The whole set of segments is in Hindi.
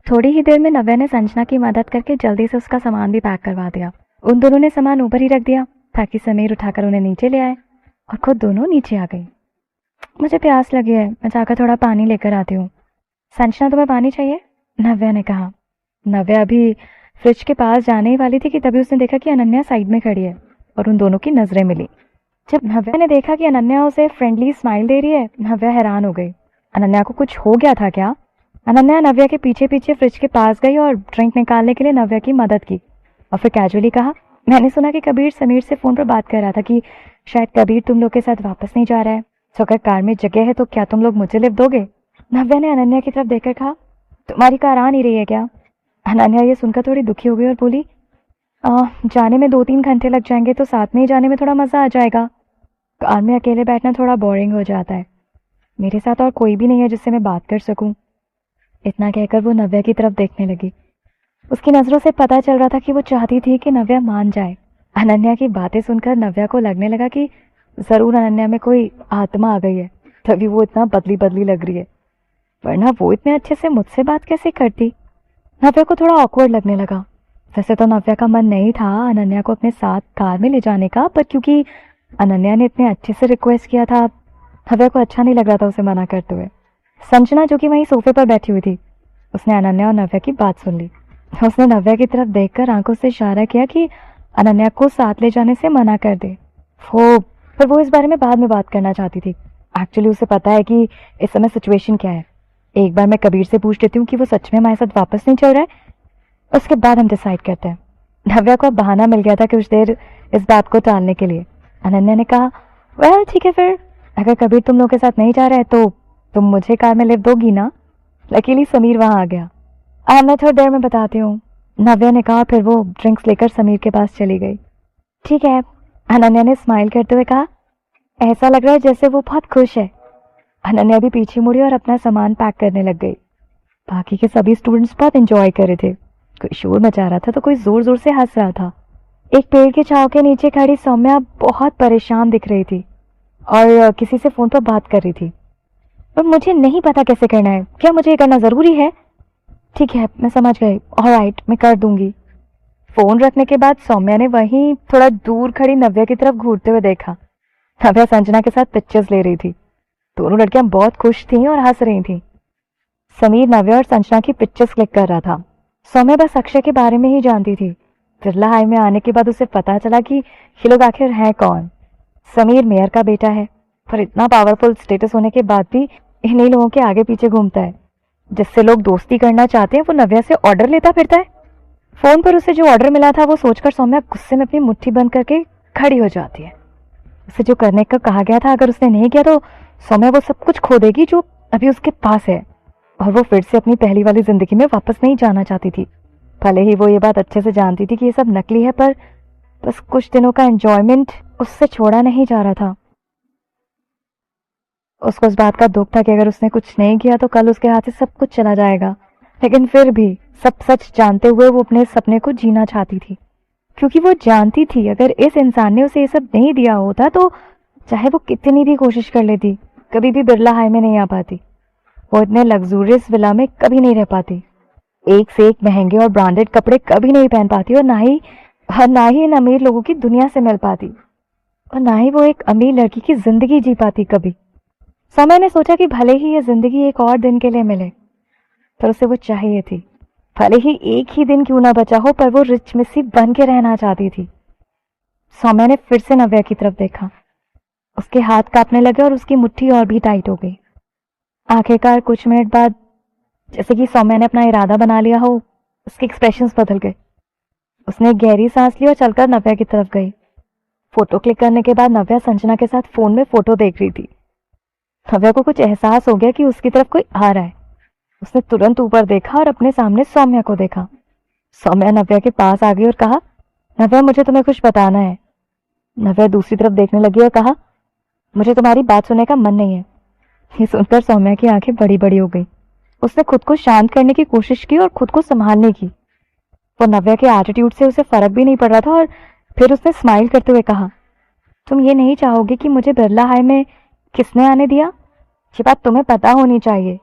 थोड़ी ही देर में नव्या ने संजना की मदद करके जल्दी से उसका सामान भी पैक करवा दिया। उन दोनों ने सामान ऊपर ही रख दिया ताकि समीर उठाकर उन्हें नीचे ले आए और खुद दोनों नीचे आ गई। मुझे प्यास लगी है, मैं जाकर थोड़ा पानी लेकर आती हूँ। संजना, तुम्हें पानी चाहिए? नव्या ने कहा। नव्या अभी फ्रिज के पास जाने ही वाली थी कि तभी उसने देखा कि अनन्या साइड में खड़ी है और उन दोनों की नजरें मिली। जब नव्या ने देखा कि अनन्या उसे फ्रेंडली स्माइल दे रही है, नव्या हैरान हो गई। अनन्या को कुछ हो गया था क्या? अनन्या नव्या के पीछे पीछे फ्रिज के पास गई और ड्रिंक निकालने के लिए नव्या की मदद की और फिर कैजुअली कहा, मैंने सुना कि कबीर समीर से फोन पर बात कर रहा था कि शायद कबीर तुम लोग के साथ वापस नहीं जा रहा है, तो अगर कार में जगह है तो क्या तुम लोग मुझे लिफ्ट दोगे? नव्या ने अनन्या की तरफ देखकर कहा, तुम्हारी कार आ नहीं रही है क्या? अनन्या ये सुनकर थोड़ी दुखी हो गई और बोली, जाने में 2-3 घंटे लग जाएंगे तो साथ में ही जाने में थोड़ा मजा आ जाएगा। कार में अकेले बैठना थोड़ा बोरिंग हो जाता है। मेरे साथ और कोई भी नहीं है जिससे मैं बात कर सकूं। इतना कहकर वो नव्या की तरफ देखने लगी। उसकी नजरों से पता चल रहा था कि वो चाहती थी कि नव्या मान जाए। अनन्या की बातें सुनकर नव्या को लगने लगा कि जरूर अनन्या में कोई आत्मा आ गई है, तभी वो इतना बदली बदली लग रही है, वरना वो इतने अच्छे से मुझसे बात कैसे करती। नव्या को थोड़ा ऑकवर्ड लगने लगा। वैसे तो नव्या का मन नहीं था अनन्या को अपने साथ कार में ले जाने का, पर क्योंकि अनन्या ने इतने अच्छे से रिक्वेस्ट किया था, नव्या को अच्छा नहीं लग रहा था उसे मना करते हुए। संजना जो कि वहीं सोफे पर बैठी हुई थी, उसने अनन्या और नव्या की बात सुन ली। उसने नव्या की तरफ देखकर आंखों से इशारा किया कि अनन्या को साथ ले जाने से मना कर दे। पर वो इस बारे में बाद में बात करना चाहती थी। एक्चुअली उसे पता है कि इस समय सिचुएशन क्या है। एक बार मैं कबीर से पूछ लेती हूँ कि वो सच में हमारे साथ वापस नहीं चल रहा है, उसके बाद हम डिसाइड करते हैं। नव्या को अब बहाना मिल गया था कुछ देर इस बात को टालने के लिए। अनन्या ने कहा, वेल ठीक है, फिर अगर कबीर तुम लोग के साथ नहीं जा रहा है तो तुम मुझे कार में लिफ्ट दोगी ना? लकीली समीर वहां आ गया। मैं थोड़ी देर में बताती हूँ, नव्या ने कहा। फिर वो ड्रिंक्स लेकर समीर के पास चली गई। ठीक है, अनन्या ने स्माइल करते हुए कहा। ऐसा लग रहा है जैसे वो बहुत खुश है। अनन्या भी पीछे मुड़ी और अपना सामान पैक करने लग गई। बाकी के सभी स्टूडेंट्स बहुत एंजॉय कर रहे थे। कोई शोर मचा रहा था तो कोई जोर जोर से हंस रहा था। एक पेड़ के छांव के नीचे खड़ी सौम्या बहुत परेशान दिख रही थी और किसी से फोन पर बात कर रही थी। पर मुझे नहीं पता कैसे करना है, क्या मुझे ये करना जरूरी है? ठीक है, मैं समझ गई, ऑलराइट, मैं कर दूंगी। फोन रखने के बाद सौम्या ने वहीं थोड़ा दूर खड़ी नव्या की तरफ घूरते हुए देखा। नव्या संजना के साथ पिक्चर्स ले रही थी। दोनों लड़कियां बहुत खुश थीं और हंस रही थीं। समीर नव्या और संजना की पिक्चर्स क्लिक कर रहा था। सौम्या बस अक्षय के बारे में ही जानती थी। बिरला हाई में आने के बाद उसे पता चला कि ये लोग आखिर हैं कौन। समीर मेयर का बेटा है, पर इतना पावरफुल स्टेटस होने के बाद भी इन्हीं लोगों के आगे पीछे घूमता है। जिससे लोग दोस्ती करना चाहते हैं वो नव्या से ऑर्डर लेता फिरता है। फोन पर उसे जो ऑर्डर मिला था वो सोचकर सौम्या गुस्से में अपनी मुट्ठी बंद करके खड़ी हो जाती है। उसे जो करने का कहा गया था अगर उसने नहीं किया तो सौम्या वो सब कुछ खो देगी जो अभी उसके पास है, और वो फिर से अपनी पहली वाली जिंदगी में वापस नहीं जाना चाहती थी। भले ही वो ये बात अच्छे से जानती थी कि ये सब नकली है, पर बस कुछ दिनों का एंजॉयमेंट उससे छोड़ा नहीं जा रहा था। उसको इस बात का दुख था कि अगर उसने कुछ नहीं किया तो कल उसके हाथ से सब कुछ चला जाएगा। लेकिन फिर भी सब सच जानते हुए वो अपने सपने को जीना चाहती थी, क्योंकि वो जानती थी अगर इस इंसान ने उसे ये सब नहीं दिया होता तो चाहे वो कितनी भी कोशिश कर लेती, कभी भी बिरला हाई में नहीं आ पाती। वो इतने लग्जूरियस विला में कभी नहीं रह पाती। एक से एक महंगे और ब्रांडेड कपड़े कभी नहीं पहन पाती, और ना ही इन अमीर लोगों की दुनिया से मिल पाती, और ना ही वो एक अमीर लड़की की जिंदगी जी पाती कभी। समय ने सोचा कि भले ही ये जिंदगी एक और दिन के लिए मिले, पर उसे वो चाहिए थी। भले ही एक ही दिन क्यों ना बचा हो, पर वो रिच मिस्सी बन के रहना चाहती थी। सौम्या ने फिर से नव्या की तरफ देखा। उसके हाथ कांपने लगे और उसकी मुट्ठी और भी टाइट हो गई। आखिरकार कुछ मिनट बाद, जैसे कि सौम्या ने अपना इरादा बना लिया हो, उसके एक्सप्रेशंस बदल गए। उसने गहरी सांस ली और चलकर नव्या की तरफ गई। फोटो क्लिक करने के बाद नव्या संजना के साथ फोन में फोटो देख रही थी। नव्या को कुछ एहसास हो गया कि उसकी तरफ कोई आ रहा है। उसने तुरंत ऊपर देखा और अपने सामने सौम्या को देखा। सौम्या नव्या के पास आ गई और कहा, नव्या, मुझे तुम्हें कुछ बताना है। नव्या दूसरी तरफ देखने लगी और कहा, मुझे तुम्हारी बात सुनने का मन नहीं है। ये सुनकर सौम्या की आंखें बड़ी बड़ी हो गई। उसने खुद को शांत करने की कोशिश की और खुद को संभालने की। वो नव्या के एटीट्यूड से उसे फर्क भी नहीं पड़ रहा था, और फिर उसने स्माइल करते हुए कहा, तुम ये नहीं चाहोगे कि मुझे बिरला हाई में किसने आने दिया? ये बात तुम्हें पता होनी चाहिए।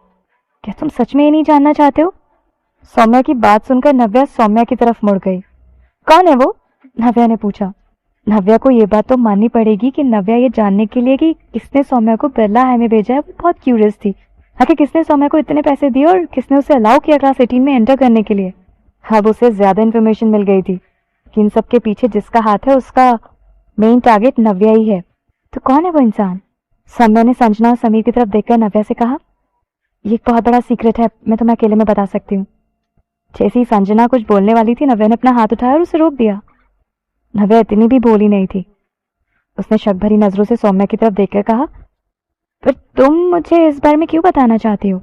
क्या तुम सच में ये नहीं जानना चाहते हो? सौम्या की बात सुनकर नव्या सौम्या की तरफ मुड़ गई। कौन है वो? नव्या ने पूछा। नव्या को ये बात तो माननी पड़ेगी कि नव्या ये जानने के लिए कि किसने सौम्या को बिरला हाई में भेजा है वो बहुत क्यूरियस थी। आखिर किसने सौम्या को इतने पैसे दिए और किसने उसे अलाउ किया क्लास 18 में एंटर करने के लिए। अब उसे ज्यादा इन्फॉर्मेशन मिल गई थी कि इन सब के पीछे जिसका हाथ है उसका मेन टारगेट नव्या ही है। तो कौन है वो इंसान? सौम्या ने संजना और समीर की तरफ देखकर नव्या से कहा, ये एक बहुत बड़ा सीक्रेट है, मैं तुम्हें अकेले में बता सकती हूँ। जैसे ही संजना कुछ बोलने वाली थी नव्या ने अपना हाथ उठाया और उसे रोक दिया। नव्या इतनी भी बोली नहीं थी। उसने शक भरी नजरों से सौम्या की तरफ देखकर कहा, पर तुम मुझे इस बारे में क्यों बताना चाहती हो?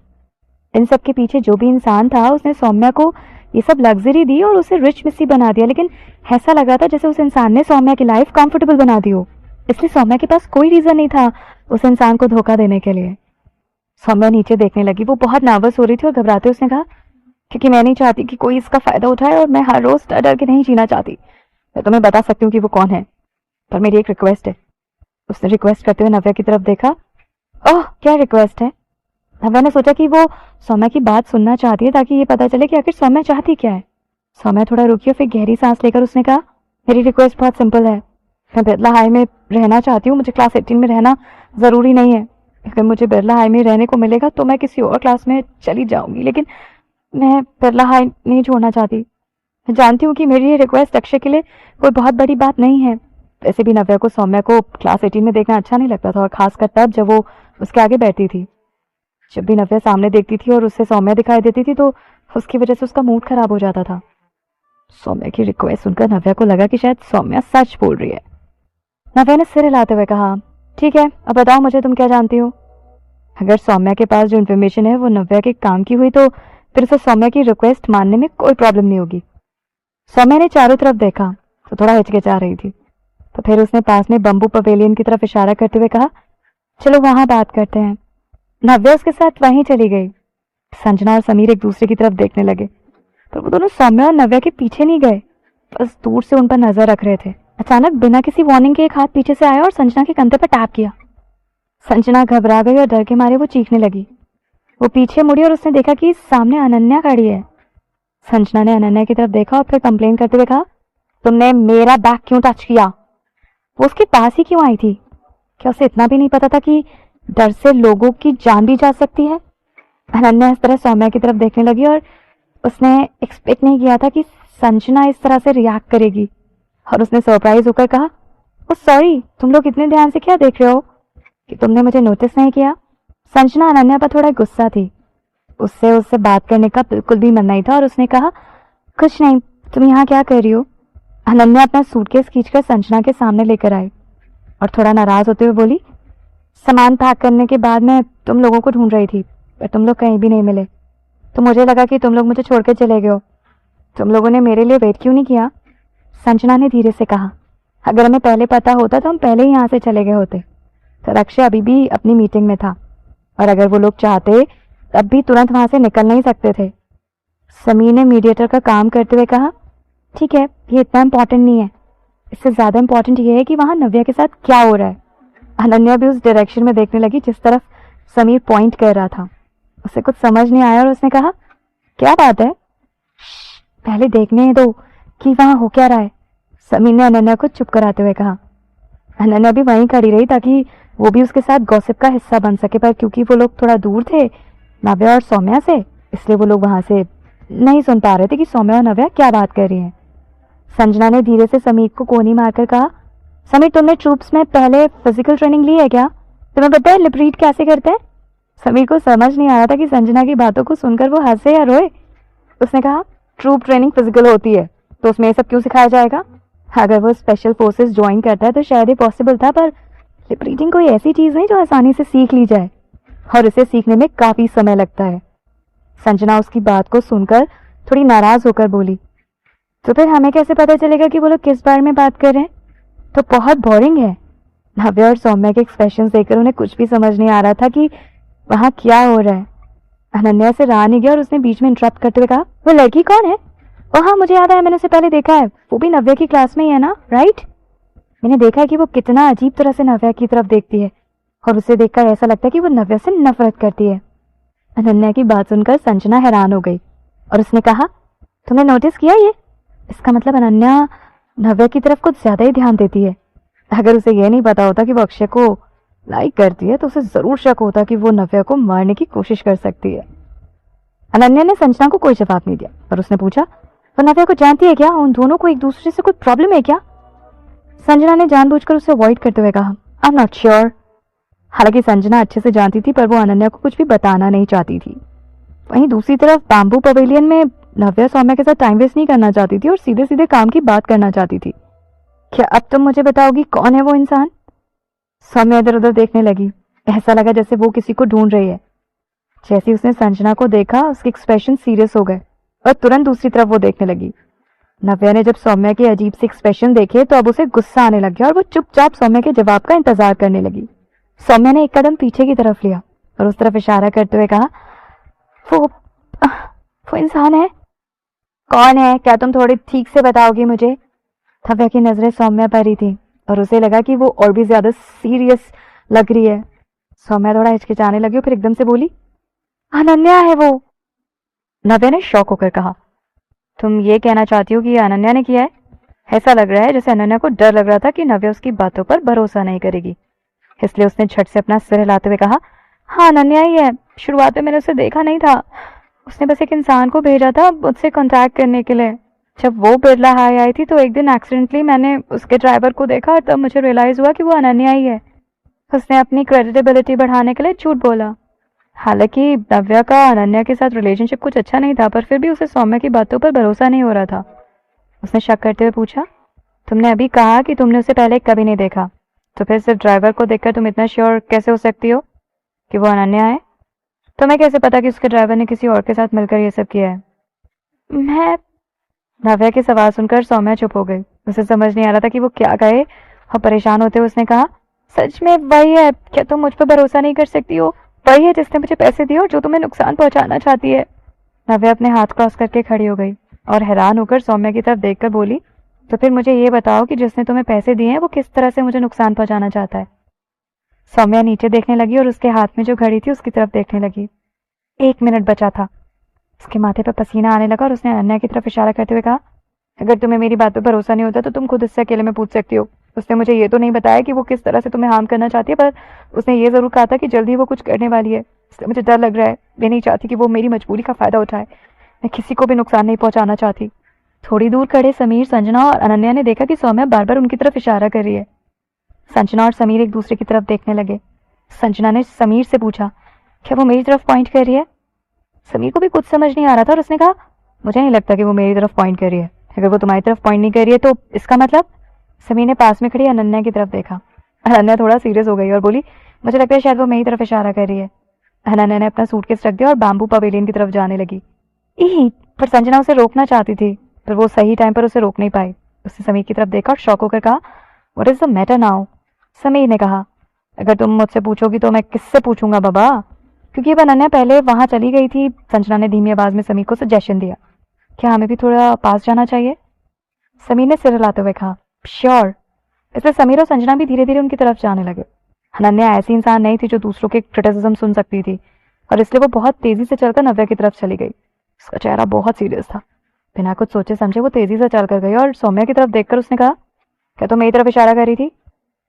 इन सब के पीछे जो भी इंसान था उसने सौम्या को ये सब लग्जरी दी और उसे रिच मिस्सी बना दिया, लेकिन ऐसा लग रहा था जैसे उस इंसान ने सौम्या की लाइफ कंफर्टेबल बना दी हो। इसलिए सौम्या के पास कोई रीजन नहीं था उस इंसान को धोखा देने के लिए। सौम्या नीचे देखने लगी। वो बहुत नर्वस हो रही थी और घबराते उसने कहा, क्योंकि मैं नहीं चाहती कि कोई इसका फायदा उठाए और मैं हर रोज डर डर के नहीं जीना चाहती। मैं तुम्हें बता सकती हूँ कि वो कौन है, पर मेरी एक रिक्वेस्ट है। उसने रिक्वेस्ट करते हुए नव्या की तरफ देखा। ओह, क्या रिक्वेस्ट है? नव्या ने सोचा कि वो सौम्या की बात सुनना चाहती है ताकि ये पता चले कि आखिर सौम्या चाहती क्या है। सौम्या थोड़ा रुकी और फिर गहरी सांस लेकर उसने कहा, मेरी रिक्वेस्ट बहुत सिंपल है। मैं बिरला हाई में रहना चाहती हूँ। मुझे क्लास 18 में रहना जरूरी नहीं है। अगर मुझे बिरला हाई में रहने को मिलेगा तो मैं किसी और क्लास में चली जाऊंगी, लेकिन मैं बिरला हाई नहीं छोड़ना चाहती। मैं जानती हूँ कि मेरी ये रिक्वेस्ट अक्षय के लिए कोई बहुत बड़ी बात नहीं है। वैसे भी नव्या को सौम्या को क्लास 18 में देखना अच्छा नहीं लगता था, और खासकर तब जब वो उसके आगे बैठती थी। जब भी नव्या सामने देखती थी और उससे सौम्या दिखाई देती थी तो उसकी वजह से उसका मूड खराब हो जाता था। सौम्या की रिक्वेस्ट सुनकर नव्या को लगा कि शायद सौम्या सच बोल रही है। नव्या ने सिर हिलाते हुए कहा, ठीक है, अब बताओ मुझे तुम क्या जानती हो। अगर सौम्या के पास जो इन्फॉर्मेशन है वो नव्या के काम की हुई तो फिर उसे सौम्या की रिक्वेस्ट मानने में कोई प्रॉब्लम नहीं होगी। सौम्या ने चारों तरफ देखा तो थोड़ा हिचकिचा रही थी, तो फिर उसने पास में बंबू पवेलियन की तरफ इशारा करते हुए कहा, चलो वहां बात करते हैं। नव्या उसके साथ वहीं चली गई। संजना और समीर एक दूसरे की तरफ देखने लगे, पर वो दोनों सौम्या और नव्या के पीछे नहीं गए, बस दूर से उन पर नजर रख रहे थे। अचानक बिना किसी वार्निंग के एक हाथ पीछे से आया और संजना के कंधे पर टैप किया। संजना घबरा गई और डर के मारे वो चीखने लगी। वो पीछे मुड़ी और उसने देखा कि सामने अनन्या खड़ी है। संजना ने अनन्या की तरफ देखा और फिर कंप्लेन करते हुए कहा, तुमने मेरा बैग क्यों टच किया? वो उसके पास ही क्यों आई थी? क्या उसे इतना भी नहीं पता था कि डर से लोगों की जान भी जा सकती है? अनन्या इस तरह सौम्या की तरफ देखने लगी और उसने एक्सपेक्ट नहीं किया था कि संजना इस तरह से रिएक्ट करेगी, और उसने सरप्राइज होकर कहा, ओ सॉरी, तुम लोग इतने ध्यान से क्या देख रहे हो कि तुमने मुझे नोटिस नहीं किया? संजना अनन्या पर थोड़ा गुस्सा थी। उससे बात करने का बिल्कुल भी मन नहीं था और उसने कहा, कुछ नहीं, तुम यहाँ क्या कर रही हो? अनन्या अपना सूटकेस खींचकर संजना के सामने लेकर आई और थोड़ा नाराज होते हुए बोली, सामान पैक करने के बाद मैं तुम लोगों को ढूंढ रही थी, पर तुम लोग कहीं भी नहीं मिले, तो मुझे लगा कि तुम लोग मुझे छोड़कर चले गए हो। तुम लोगों ने मेरे लिए वेट क्यों नहीं किया? संजना ने धीरे से कहा, अगर हमें पहले पता होता तो हम पहले ही यहाँ से चले गए होते। तो अक्षय अभी भी अपनी मीटिंग में था, और अगर वो लोग चाहते तब भी तुरंत वहां से निकल नहीं सकते थे। समीर ने मीडिएटर का काम करते हुए कहा, ठीक है, ये इतना इम्पोर्टेंट नहीं है। इससे ज्यादा इम्पोर्टेंट ये है कि वहां नव्या के साथ क्या हो रहा है। अनन्या भी उस डायरेक्शन में देखने लगी जिस तरफ समीर पॉइंट कर रहा था। उसे कुछ समझ नहीं आया और उसने कहा, क्या बात है? पहले देखने दो कि वहां हो क्या रहा है। समीर ने अनन्या को चुप कराते हुए कहा। अनन्या भी वहीं खड़ी रही ताकि वो भी उसके साथ गॉसिप का हिस्सा बन सके, पर क्योंकि वो लोग थोड़ा दूर थे नव्या और सौम्या से, इसलिए वो लोग वहां से नहीं सुन पा रहे थे कि सौम्या और नव्या क्या बात कर रही हैं। संजना ने धीरे से समीर को कोनी मारकर कहा, समीर, तुमने ट्रूप्स में पहले फिजिकल ट्रेनिंग ली है क्या? तुम्हें पता है लिप रीड कैसे करते हैं? समीर को समझ नहीं आ रहा था कि संजना की बातों को सुनकर वो हंसे या रोए। उसने कहा, ट्रूप ट्रेनिंग फिजिकल होती है तो उसमें ये सब क्यों सिखाया जाएगा? अगर वो स्पेशल फोर्सेस ज्वाइन करता है तो शायद ये पॉसिबल था, पर लिप रीडिंग कोई ऐसी चीज नहीं जो आसानी से सीख ली जाए, और इसे सीखने में काफी समय लगता है। संजना उसकी बात को सुनकर थोड़ी नाराज होकर बोली, तो फिर हमें कैसे पता चलेगा कि वो लोग किस बारे में बात कर रहे हैं? तो बहुत बोरिंग है। नव्या और सौम्या के एक्सप्रेशन देखकर उन्हें कुछ भी समझ नहीं आ रहा था कि वहां क्या हो रहा है। अनन्या से रहा नहीं गया और उसने बीच में इंटरप्ट करते हुए कहा, वो लड़की कौन है? ओ हाँ, मुझे याद आया, मैंने उसे पहले देखा है। वो भी नव्या की क्लास में ही है ना, राइट? मैंने देखा है कि वो कितना अजीब तरह से नव्या की तरफ देखती है, और उसे देखकर ऐसा लगता है कि वो नव्या से नफरत करती है। अनन्या की बात सुनकर संजना हैरान हो गई और उसने कहा, तुमने नोटिस किया ये? इसका मतलब अनन्या नव्या की तरफ कुछ ज्यादा ही ध्यान देती है। अगर उसे यह नहीं पता होता कि वो अक्षय को लाइक करती है तो उसे जरूर शक होता कि वो नव्या को मारने की कोशिश कर सकती है। अनन्या ने संजना को कोई जवाब नहीं दिया और उसने पूछा, वो नव्या को जानती है क्या? उन दोनों को एक दूसरे से कोई प्रॉब्लम है क्या? संजना ने जानबूझकर उसे अवॉइड करते हुए कहा, आई एम नॉट श्योर। हालांकि संजना अच्छे से जानती थी पर वो अनन्या को कुछ भी बताना नहीं चाहती थी। वहीं दूसरी तरफ बैम्बू पवेलियन में नव्या सौम्या के साथ टाइम वेस्ट नहीं करना चाहती थी और सीधे सीधे काम की बात करना चाहती थी। क्या अब तुम मुझे बताओगी कौन है वो इंसान? सौम्या इधर उधर देखने लगी। ऐसा लगा जैसे वो किसी को ढूंढ रही है। जैसे ही उसने संजना को देखा उसके एक्सप्रेशन सीरियस हो गए और तुरंत दूसरी तरफ वो देखने लगी। नव्या ने जब सौम्या के अजीब से एक्सप्रेशन देखे तो अब उसे गुस्सा आने लग गया और वो चुपचाप सौम्या के जवाब का इंतजार करने लगी। सौम्या ने एक कदम पीछे की तरफ लिया और उस तरफ इशारा करते हुए कहा, वो इंसान है? कौन है? क्या तुम थोड़ी ठीक से बताओगी मुझे? नव्या की नजरें सौम्या पर ही थी और उसे लगा कि वो और भी ज्यादा सीरियस लग रही है। सौम्या थोड़ा हिचकिचाने लगी और फिर एकदम से बोली, अनन्या है वो। नव्या ने शॉक होकर कहा, तुम ये कहना चाहती हो कि ये अनन्या ने किया है? ऐसा लग रहा है जैसे अनन्या को डर लग रहा था कि नव्या उसकी बातों पर भरोसा नहीं करेगी, इसलिए उसने झट से अपना सिर हिलाते हुए कहा, हाँ अनन्या ही है। शुरुआत में मैंने उसे देखा नहीं था, उसने बस एक इंसान को भेजा था मुझसे कांटेक्ट करने के लिए। जब वो बिरला हाई आई थी तो एक दिन एक्सीडेंटली मैंने उसके ड्राइवर को देखा और तब मुझे रियलाइज हुआ कि वो अनन्या ही है। उसने अपनी क्रेडिटेबिलिटी बढ़ाने के लिए झूठ बोला। हालांकि नव्या का अनन्या के साथ रिलेशनशिप कुछ अच्छा नहीं था पर फिर भी उसे सौम्या की बातों पर भरोसा नहीं हो रहा था। उसने शक करते हुए पूछा, तुमने अभी कहा कि तुमने उसे पहले कभी नहीं देखा, तो फिर सिर्फ ड्राइवर को देखकर तुम इतना श्योर कैसे हो सकती हो कि वो अनन्या है? तुम्हें कैसे पता कि उसके ड्राइवर ने किसी और के साथ मिलकर ये सब किया है? मैं नव्या के सवाल सुनकर सौम्या चुप हो गई। उसे समझ नहीं आ रहा था कि वो क्या कहे और परेशान होते हुए उसने कहा, सच में वही है? क्या तुम मुझ पर भरोसा नहीं कर सकती हो? वही है जिसने मुझे पैसे दिए और जो तुम्हें नुकसान पहुंचाना चाहती है? नव्या अपने हाथ क्रॉस करके खड़ी हो गई और हैरान होकर सौम्या की तरफ देखकर बोली, तो फिर मुझे ये बताओ कि जिसने तुम्हें पैसे दिए हैं वो किस तरह से मुझे नुकसान पहुंचाना चाहता है? सौम्या नीचे देखने लगी और उसके हाथ में जो घड़ी थी उसकी तरफ देखने लगी। 1 मिनट बचा था। उसके माथे पर पसीना आने लगा और उसने अनन्या की तरफ इशारा करते हुए कहा, अगर तुम्हें मेरी बात पर भरोसा नहीं होता तो तुम खुद इससे अकेले में पूछ सकती हो। उसने मुझे ये तो नहीं बताया कि वो किस तरह से तुम्हें हार्म करना चाहती है, पर उसने ये जरूर कहा था कि जल्दी वो कुछ करने वाली है। इसलिए मुझे डर लग रहा है। मैं नहीं चाहती कि वो मेरी मजबूरी का फायदा उठाए। मैं किसी को भी नुकसान नहीं पहुंचाना चाहती। थोड़ी दूर खड़े समीर, संजना और अनन्या ने देखा कि सौम्या बार बार उनकी तरफ इशारा कर रही है। संजना और समीर एक दूसरे की तरफ देखने लगे। संजना ने समीर से पूछा, क्या वो मेरी तरफ पॉइंट कर रही है? समीर को भी कुछ समझ नहीं आ रहा था और उसने कहा, मुझे नहीं लगता कि वो मेरी तरफ पॉइंट कर रही है। अगर वो तुम्हारी तरफ पॉइंट नहीं कर रही है तो इसका मतलब? समीर ने पास में खड़ी अनन्या की तरफ देखा। अनन्या थोड़ा सीरियस हो गई और बोली, मुझे लगता है शायद वो मेरी तरफ इशारा कर रही है। अनन्या ने अपना सूटकेस रख दिया और बैम्बू पवेलियन की तरफ जाने लगी। पर संजना उसे रोकना चाहती थी पर वो सही टाइम पर उसे रोक नहीं पाई। उसने समीर की तरफ देखा और शॉक होकर कहा, what is the matter now? Sameer ने कहा, अगर तुम मुझसे पूछोगी तो मैं किससे पूछूंगा बाबा, क्योंकि अब अनन्या पहले वहां चली गई थी। संजना ने धीमी आवाज में समीर को सजेशन दिया, क्या हमें भी थोड़ा पास जाना चाहिए? समीर ने सिर हिलाते हुए कहा, श्योर। इसलिए समीर और संजना भी धीरे धीरे उनकी तरफ जाने लगे। अनन्या ऐसी इंसान नहीं थी जो दूसरों के क्रिटिसिज्म सुन सकती थी और इसलिए वो बहुत तेजी से चलकर नव्या की तरफ चली गई। उसका चेहरा बहुत सीरियस था। बिना कुछ सोचे समझे वो तेजी से चलकर गई और सौम्या की तरफ देखकर उसने कहा, क्या तुम मेरी तरफ इशारा कर रही थी?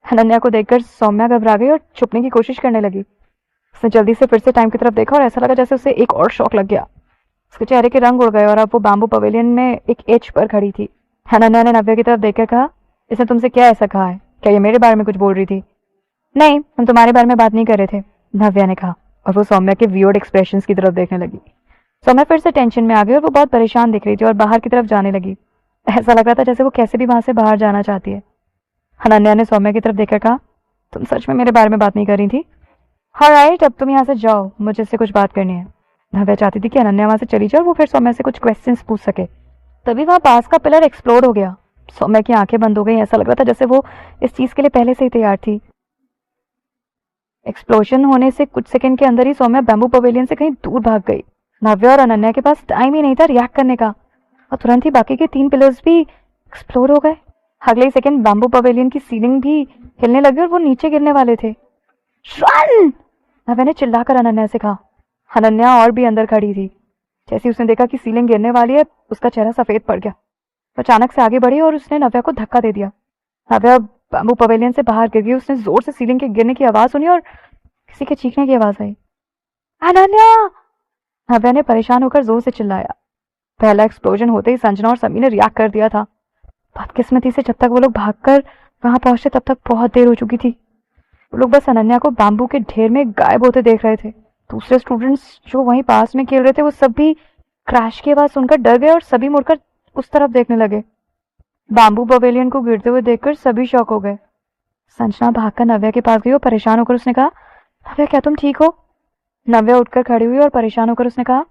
अनन्या को देखकर सौम्या घबरा गई और छुपने की कोशिश करने लगी। उसने जल्दी से फिर से टाइम की तरफ देखा और ऐसा लगा जैसे उसे एक और शॉक लग गया। उसके चेहरे के रंग उड़ गए और अब वो बैम्बू पवेलियन में एक एज पर खड़ी थी। अनन्या ने नव्या की तरफ देखकर कहा, इसने तुमसे क्या ऐसा कहा है? क्या ये मेरे बारे में कुछ बोल रही थी? नहीं, हम तुम्हारे बारे में बात नहीं कर रहे थे, नव्या ने कहा और वो सौम्या के वियर्ड एक्सप्रेशंस की तरफ देखने लगी। सौम्या फिर से टेंशन में आ गई और वो बहुत परेशान दिख रही थी और बाहर की तरफ जाने लगी। ऐसा लग रहा था जैसे वो कैसे भी वहां से बाहर जाना चाहती है। अनन्या ने सौम्या की तरफ देखकर कहा, तुम सच में मेरे बारे में बात नहीं कर रही थी? हाँ राइट, अब तुम यहाँ से जाओ, मुझे इससे कुछ बात करनी है। नव्या चाहती थी कि अनन्या वहां से चली जाए और वो फिर सौम्या से कुछ क्वेश्चंस पूछ सके। तभी वहां पास का पिलर एक्सप्लोड हो गया। सौम्या की आंखें बंद हो गई। ऐसा लग रहा था जैसे वो इस चीज के लिए पहले से ही तैयार थी। एक्सप्लोजन होने से कुछ सेकंड के अंदर ही सौम्या बैम्बू पवेलियन से कहीं दूर भाग गई। नव्या और अनन्या के पास टाइम ही नहीं था रिएक्ट करने का और तुरंत ही बाकी के 3 पिलर्स भी एक्सप्लोड हो गए। अगले ही सेकंड बैम्बू पवेलियन की सीलिंग भी हिलने लगी और वो नीचे गिरने वाले थे। रन! नव्या ने चिल्लाकर अनन्या से कहा। अनन्या और भी अंदर खड़ी थी। जैसे उसने देखा कि सीलिंग गिरने वाली है, उसका चेहरा सफेद पड़ गया। वो अचानक से आगे बढ़ी और उसने नव्या को धक्का दे दिया। नव्या बैम्बू पवेलियन से बाहर गिर गई। उसने जोर से सीलिंग के गिरने की आवाज सुनी और किसी के चीखने की आवाज आई। अनन्या! नव्या ने परेशान होकर जोर से चिल्लाया। पहला एक्सप्लोजन होते ही संजना और समी ने रिएक्ट कर दिया था। बदकिस्मती से जब तक वो लोग भागकर वहां पहुंचे तब तक बहुत देर हो चुकी थी। वो लोग बस अनन्या को बैम्बू के ढेर में गायब होते देख रहे थे। दूसरे स्टूडेंट्स जो वहीं पास में खेल रहे थे वो सब भी क्रैश की आवाज सुनकर डर गए और सभी मुड़कर उस तरफ देखने लगे। बैम्बू पवेलियन को गिरते हुए देखकर सभी शॉक हो गए। संजना भागकर नव्या के पास गई और परेशान होकर उसने कहा, नव्या क्या तुम ठीक हो? नव्या उठकर खड़ी हुई और परेशान होकर उसने कहा,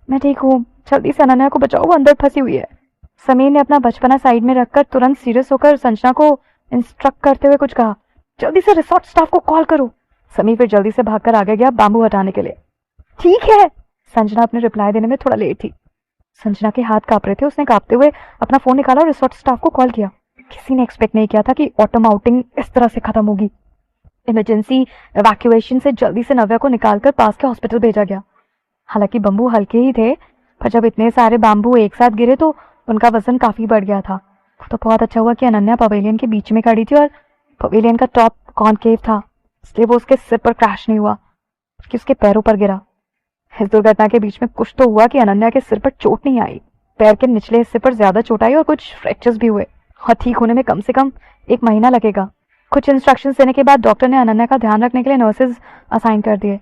मैं ठीक हूँ, जल्दी से अनन्या को बचाओ, वो अंदर फंसी हुई है। समीर ने अपना बचपना साइड में रखकर तुरंत सीरियस होकर संजना को इंस्ट्रक्ट करते हुए कुछ कहा, जल्दी से रिसोर्ट स्टाफ को कॉल करो। समीर फिर जल्दी से भागकर आगे गया बैम्बू हटाने के लिए। ठीक है। संजना अपने रिप्लाई देने में थोड़ा लेट थी। संजना के हाथ कांप रहे थे। उसने कांपते हुए अपना फोन निकाला और रिसोर्ट स्टाफ को कॉल किया। किसी ने एक्सपेक्ट नहीं किया था कि ऑटम आउटिंग इस तरह से खत्म होगी। इमरजेंसी इवैक्यूएशन से जल्दी से नव्या को निकालकर पास के हॉस्पिटल भेजा गया। हालांकि बम्बू हल्के ही थे, पर जब इतने सारे बैम्बू एक साथ गिरे तो उनका वजन काफी बढ़ गया था। तो बहुत अच्छा हुआ कि अनन्या पवेलियन के बीच में खड़ी थी और पवेलियन का टॉप कॉनकेव था, इसलिए वो उसके सिर पर क्रैश नहीं हुआ, कि उसके पैरों पर गिरा। इस दुर्घटना के बीच में कुछ तो हुआ कि अनन्या के सिर पर चोट नहीं आई, पैर के निचले हिस्से पर ज्यादा चोट आई और कुछ फ्रैक्चर्स भी हुए और ठीक होने में कम से कम 1 महीना लगेगा। कुछ इंस्ट्रक्शंस देने के बाद डॉक्टर ने अनन्या का ध्यान रखने के लिए नर्सेज असाइन कर दिए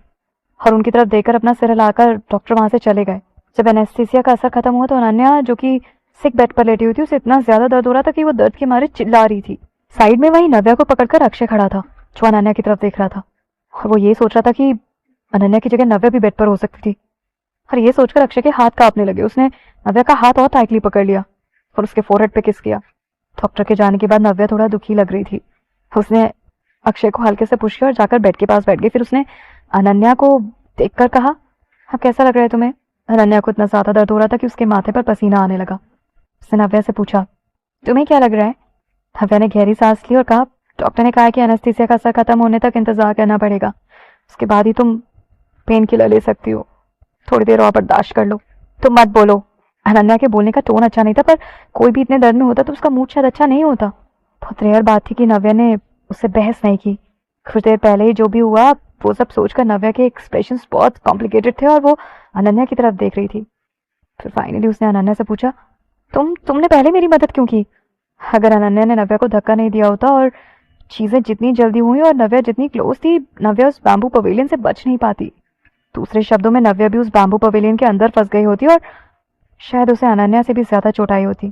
और उनकी तरफ देखकर अपना सिर हिलाकर डॉक्टर वहां से चले गए। जब एनेस्थीसिया का असर खत्म हुआ तो अनन्या, जो कि सिक बेड पर लेटी हुई थी, उसे इतना ज्यादा दर्द हो रहा था कि वो दर्द के मारे चिल्ला रही थी। साइड में वहीं नव्या को पकड़कर अक्षय खड़ा था, जो अनन्या की तरफ देख रहा था और वो ये सोच रहा था कि अनन्या की जगह नव्या भी बेड पर हो सकती थी। और ये सोचकर अक्षय के हाथ कांपने लगे। उसने नव्या का हाथ और टाइटली पकड़ लिया और उसके फोरहेड पे किस किया। डॉक्टर के जाने के बाद नव्या थोड़ा दुखी लग रही थी। उसने अक्षय को हल्के से पुश किया और जाकर बेड के पास बैठ गई। फिर उसने अनन्या को देखकर कहा, अब कैसा लग रहा है तुम्हें? अनन्या को इतना ज्यादा दर्द हो रहा था कि उसके माथे पर पसीना आने लगा। उसने नव्या से पूछा, तुम्हें क्या लग रहा है? नव्या ने गहरी सांस ली और कहा, डॉक्टर ने कहा कि एनेस्थीसिया का असर खत्म होने तक इंतजार करना पड़ेगा, उसके बाद ही तुम पेन किलर ले सकती हो, थोड़ी देर और बर्दाश्त कर लो। तुम मत बोलो। अनन्या के बोलने का टोन अच्छा नहीं था, पर कोई भी इतने दर्द में होता तो उसका मूड शायद अच्छा नहीं होता। बहुत रेयर बात थी कि नव्या ने उससे बहस नहीं की। कुछ देर पहले ही जो भी हुआ वो सब सोचकर नव्या के एक्सप्रेशन बहुत कॉम्प्लिकेटेड थे और वो अनन्या की तरफ देख रही थी। फिर फाइनली उसने अनन्या से पूछा, तुमने पहले मेरी मदद क्यों की? अगर अनन्या ने नव्या को धक्का नहीं दिया होता और चीजें जितनी जल्दी हुई और नव्या जितनी क्लोज थी, नव्या उस बैम्बू पवेलियन से बच नहीं पाती। दूसरे शब्दों में नव्या भी उस बैम्बू पवेलियन के अंदर फंस गई होती और शायद उसे अनन्या से भी ज्यादा चोट आई होती।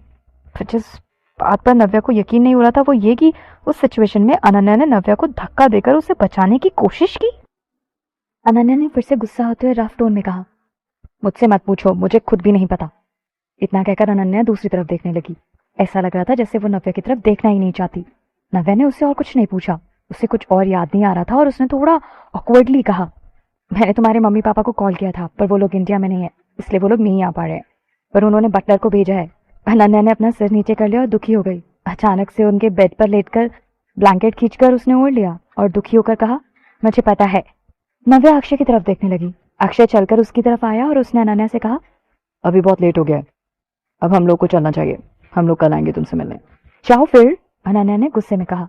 फिर जिस बात पर नव्या को यकीन नहीं हो रहा था वो ये कि उस सिचुएशन में अनन्या ने नव्या को धक्का देकर उसे बचाने की कोशिश की। अनन्या ने फिर से गुस्सा होते हुए रफ टोन में कहा, मुझसे मत पूछो, मुझे खुद भी नहीं पता। इतना कहकर अनन्या दूसरी तरफ देखने लगी। ऐसा लग रहा था जैसे वो नव्या की तरफ देखना ही नहीं चाहती। नव्या ने उससे और कुछ नहीं पूछा, उसे कुछ और याद नहीं आ रहा था और उसने थोड़ा ऑकवर्डली कहा, मैंने तुम्हारे मम्मी पापा को कॉल किया था, पर वो लोग इंडिया में नहीं है, इसलिए वो लोग नहीं आ पा रहे, पर उन्होंने बटलर को भेजा है। अनन्या ने अपना सिर नीचे कर लिया और दुखी हो गई। अचानक से उनके बेड पर लेटकर ब्लैंकेट खींचकर उसने ओढ़ लिया और दुखी होकर कहा, मुझे पता है। नव्या अक्षय की तरफ देखने लगी। अक्षय चलकर उसकी तरफ आया और उसने अनन्या से कहा, अभी बहुत लेट हो गया है, अब हम लोग को चलना चाहिए, हम लोग कल आएंगे तुमसे मिलने। जाओ फिर, अनन्या ने गुस्से में कहा।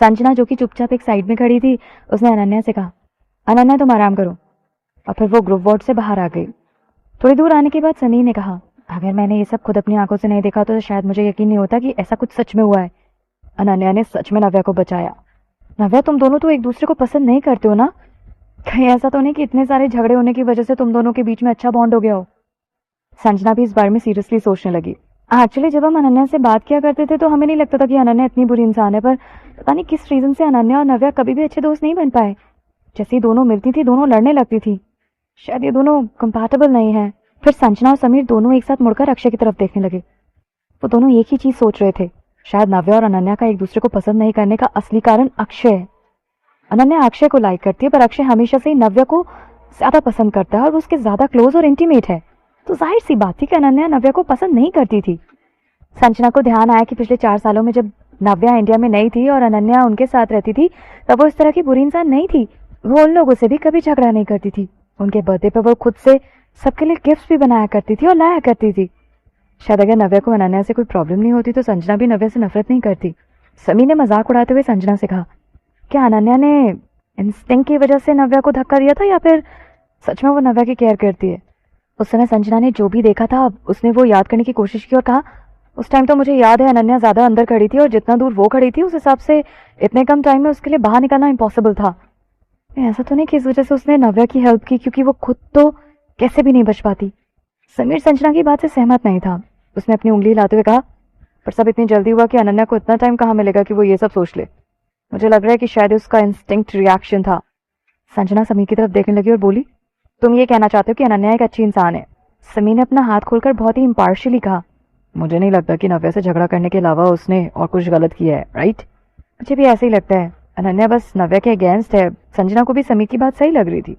संजना, जो कि चुपचाप एक साइड में खड़ी थी, उसने अनन्या से कहा, अनन्या तुम आराम करो। और फिर वो ग्रुप वार्ड से बाहर आ गई। थोड़ी दूर आने के बाद समीर ने कहा, अगर मैंने ये सब खुद अपनी आंखों से नहीं देखा तो शायद मुझे यकीन नहीं होता कि ऐसा कुछ सच में हुआ है। अनन्या ने सच में नव्या को बचाया। नव्या, तुम दोनों तो एक दूसरे को पसंद नहीं करते हो ना? कहीं ऐसा तो नहीं कि इतने सारे झगड़े होने की वजह से तुम दोनों के बीच में अच्छा बॉन्ड हो गया हो? संजना भी इस बारे में सीरियसली सोचने लगी। एक्चुअली जब हम अनन्या से बात किया करते थे तो हमें नहीं लगता था कि अनन्या इतनी बुरी इंसान है, पर पता नहीं किस रीजन से अनन्या और नव्या कभी भी अच्छे दोस्त नहीं बन पाए। जैसे ही दोनों मिलती थी दोनों लड़ने लगती थी। शायद ये दोनों कंपैटिबल नहीं है। फिर संजना और समीर दोनों एक साथ मुड़कर अक्षय की तरफ देखने लगे। वो दोनों एक ही चीज सोच रहे थे, शायद नव्या और अनन्या का एक दूसरे को पसंद नहीं करने का असली कारण अक्षय है। अनन्या अक्षय को लाइक करती है, पर अक्षय हमेशा से ही नव्या को ज्यादा पसंद करता है और वो उसके ज्यादा क्लोज और इंटीमेट है। तो जाहिर सी बात थी कि अनन्या नव्या को पसंद नहीं करती थी। संजना को ध्यान आया कि पिछले 4 सालों में जब नव्या इंडिया में नहीं थी और अनन्या उनके साथ रहती थी, तब वो इस तरह की बुरी इंसान नहीं थी। वो उन लोगों से भी कभी झगड़ा नहीं करती थी। उनके बर्थडे पर वो खुद से सबके लिए गिफ्ट्स भी बनाया करती थी और लाया करती थी। शायद अगर नव्या को अनन्या से कोई प्रॉब्लम नहीं होती तो संजना भी नव्या से नफरत नहीं करती। समी ने मजाक उड़ाते हुए संजना से कहा, क्या अनन्या ने इंस्टिंक्ट की वजह से नव्या को धक्का दिया था या फिर सच में वो नव्या की केयर करती है? उस समय संजना ने जो भी देखा था उसने वो याद करने की कोशिश की और कहा, उस टाइम तो मुझे याद है अनन्या ज्यादा अंदर खड़ी थी और जितना दूर वो खड़ी थी उस हिसाब से इतने कम टाइम में उसके लिए बाहर निकलना इम्पॉसिबल था। ऐसा तो नहीं कि इस वजह से उसने नव्या की हेल्प की, क्योंकि वो खुद तो कैसे भी नहीं बच पाती। समीर संजना की बात से सहमत नहीं था। उसने अपनी उंगली हिलाते हुए कहा, पर सब इतनी जल्दी हुआ कि अनन्या को इतना टाइम कहाँ मिलेगा कि वो ये सब सोच ले। मुझे लग रहा है कि शायद उसका इंस्टिंक्ट रिएक्शन था। संजना समीर की तरफ देखने लगी और बोली, तुम ये कहना चाहते हो कि अनन्या एक अच्छी इंसान है? समीर ने अपना हाथ खोलकर बहुत ही इम्पार्शियली कहा, मुझे नहीं लगता कि नव्या से झगड़ा करने के अलावा उसने और कुछ गलत किया है, राइट? मुझे भी ऐसे ही लगता है। अनन्या बस नव्या के अगेंस्ट है। संजना को भी समीर की बात सही लग रही थी।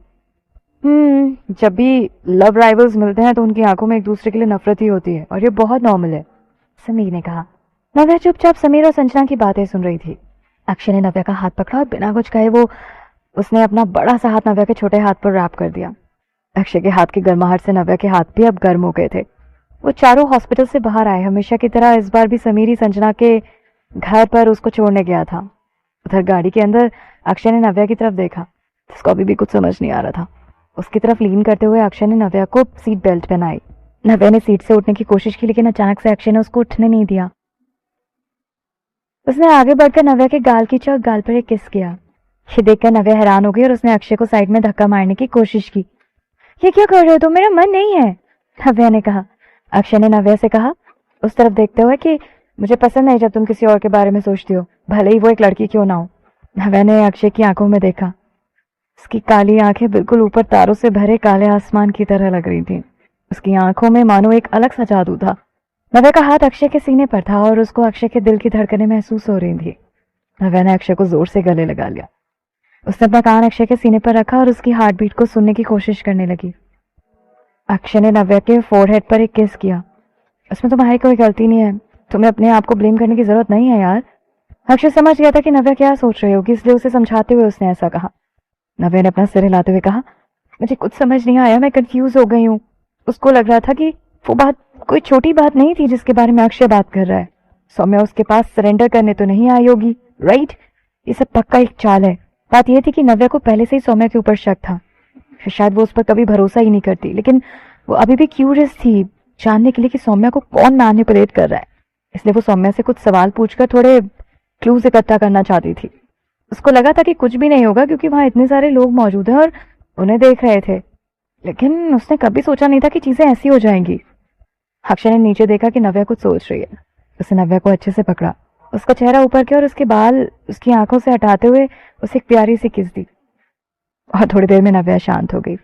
जब भी लव राइवल्स मिलते हैं तो उनकी आंखों में एक दूसरे के लिए नफरत ही होती है और ये बहुत नॉर्मल है, समीर ने कहा। नव्या चुपचाप समीर और संजना की बातें सुन रही थी। अक्षय ने नव्या का हाथ पकड़ा और बिना कुछ कहे उसने अपना बड़ा सा हाथ नव्या के छोटे हाथ पर रैप कर दिया। अक्षय के हाथ की गर्माहट से नव्या के हाथ भी अब गर्म हो गए थे। वो चारों हॉस्पिटल से बाहर आए। हमेशा की तरह इस बार भी समीर ही संजना के घर पर उसको छोड़ने गया था। उधर गाड़ी के अंदर अक्षय ने नव्या की तरफ देखा, जिसको अभी भी कुछ समझ नहीं आ रहा था। उसकी तरफ लीन करते हुए अक्षय ने नव्या को सीट बेल्ट पहनाई। नव्या ने सीट से उठने की कोशिश की, लेकिन अचानक से अक्षय ने उसको उठने नहीं दिया। उसने आगे बढ़कर नव्या के गाल की चौक गाल पर एक किस किया। ये देखकर नव्या हैरान हो गई और उसने अक्षय को साइड में धक्का मारने की कोशिश की। ये क्या कर रहे हो तुम? मेरा मन नहीं है, नव्या ने कहा। अक्षय ने नव्या से कहा, उस तरफ देखते हुए, कि मुझे पसंद नहीं जब तुम किसी और के बारे में सोचती हो, भले ही वो एक लड़की क्यों ना हो। नव्या ने अक्षय की आंखों में देखा। उसकी काली आंखें बिल्कुल ऊपर तारों से भरे काले आसमान की तरह लग रही थी। उसकी आंखों में मानो एक अलग सा जादू था। नव्या का हाथ अक्षय के सीने पर था और उसको अक्षय के दिल की धड़कनें महसूस हो रही थी। नव्या ने अक्षय को जोर से गले लगा लिया। उसने अपना कान अक्षय के सीने पर रखा और उसकी हार्ट बीट को सुनने की कोशिश करने लगी। अक्षय ने नव्या के फोरहेड पर एक किस किया। उसमें तुम्हारी कोई गलती नहीं है, तुम्हें अपने आप को ब्लेम करने की जरूरत नहीं है यार। अक्षय समझ गया था कि नव्या क्या सोच रही होगी, इसलिए उसे समझाते हुए उसने ऐसा कहा। नव्या ने अपना सिर हिलाते हुए कहा, मुझे कुछ समझ नहीं आया, मैं कंफ्यूज हो गई हूँ। उसको लग रहा था कि वो बात कोई छोटी बात नहीं थी जिसके बारे में अक्षय बात कर रहा है। सौम्या उसके पास सरेंडर करने तो नहीं आई होगी, राइट? ये सब पक्का एक चाल है। बात यह थी कि नव्या को पहले से ही सौम्या के ऊपर शक था। शायद वो उस पर कभी भरोसा ही नहीं करती, लेकिन वो अभी भी क्यूरियस थी जानने के लिए कि सौम्या को कौन मैनिपुलेट कर रहा है। इसलिए वो सौम्या से कुछ सवाल पूछकर थोड़े क्लूज इकट्ठा करना चाहती थी। उसको लगा था कि कुछ भी नहीं होगा क्योंकि वहां इतने सारे लोग मौजूद हैं और उन्हें देख रहे थे, लेकिन उसने कभी सोचा नहीं था कि चीजें ऐसी हो जाएंगी। अक्षय ने नीचे देखा कि नव्या कुछ सोच रही है। उसने नव्या को अच्छे से पकड़ा, उसका चेहरा ऊपर किया और उसके बाल उसकी आंखों से हटाते हुए उसे एक प्यारी सी किस दी। और थोड़ी देर में नव्या शांत हो गई।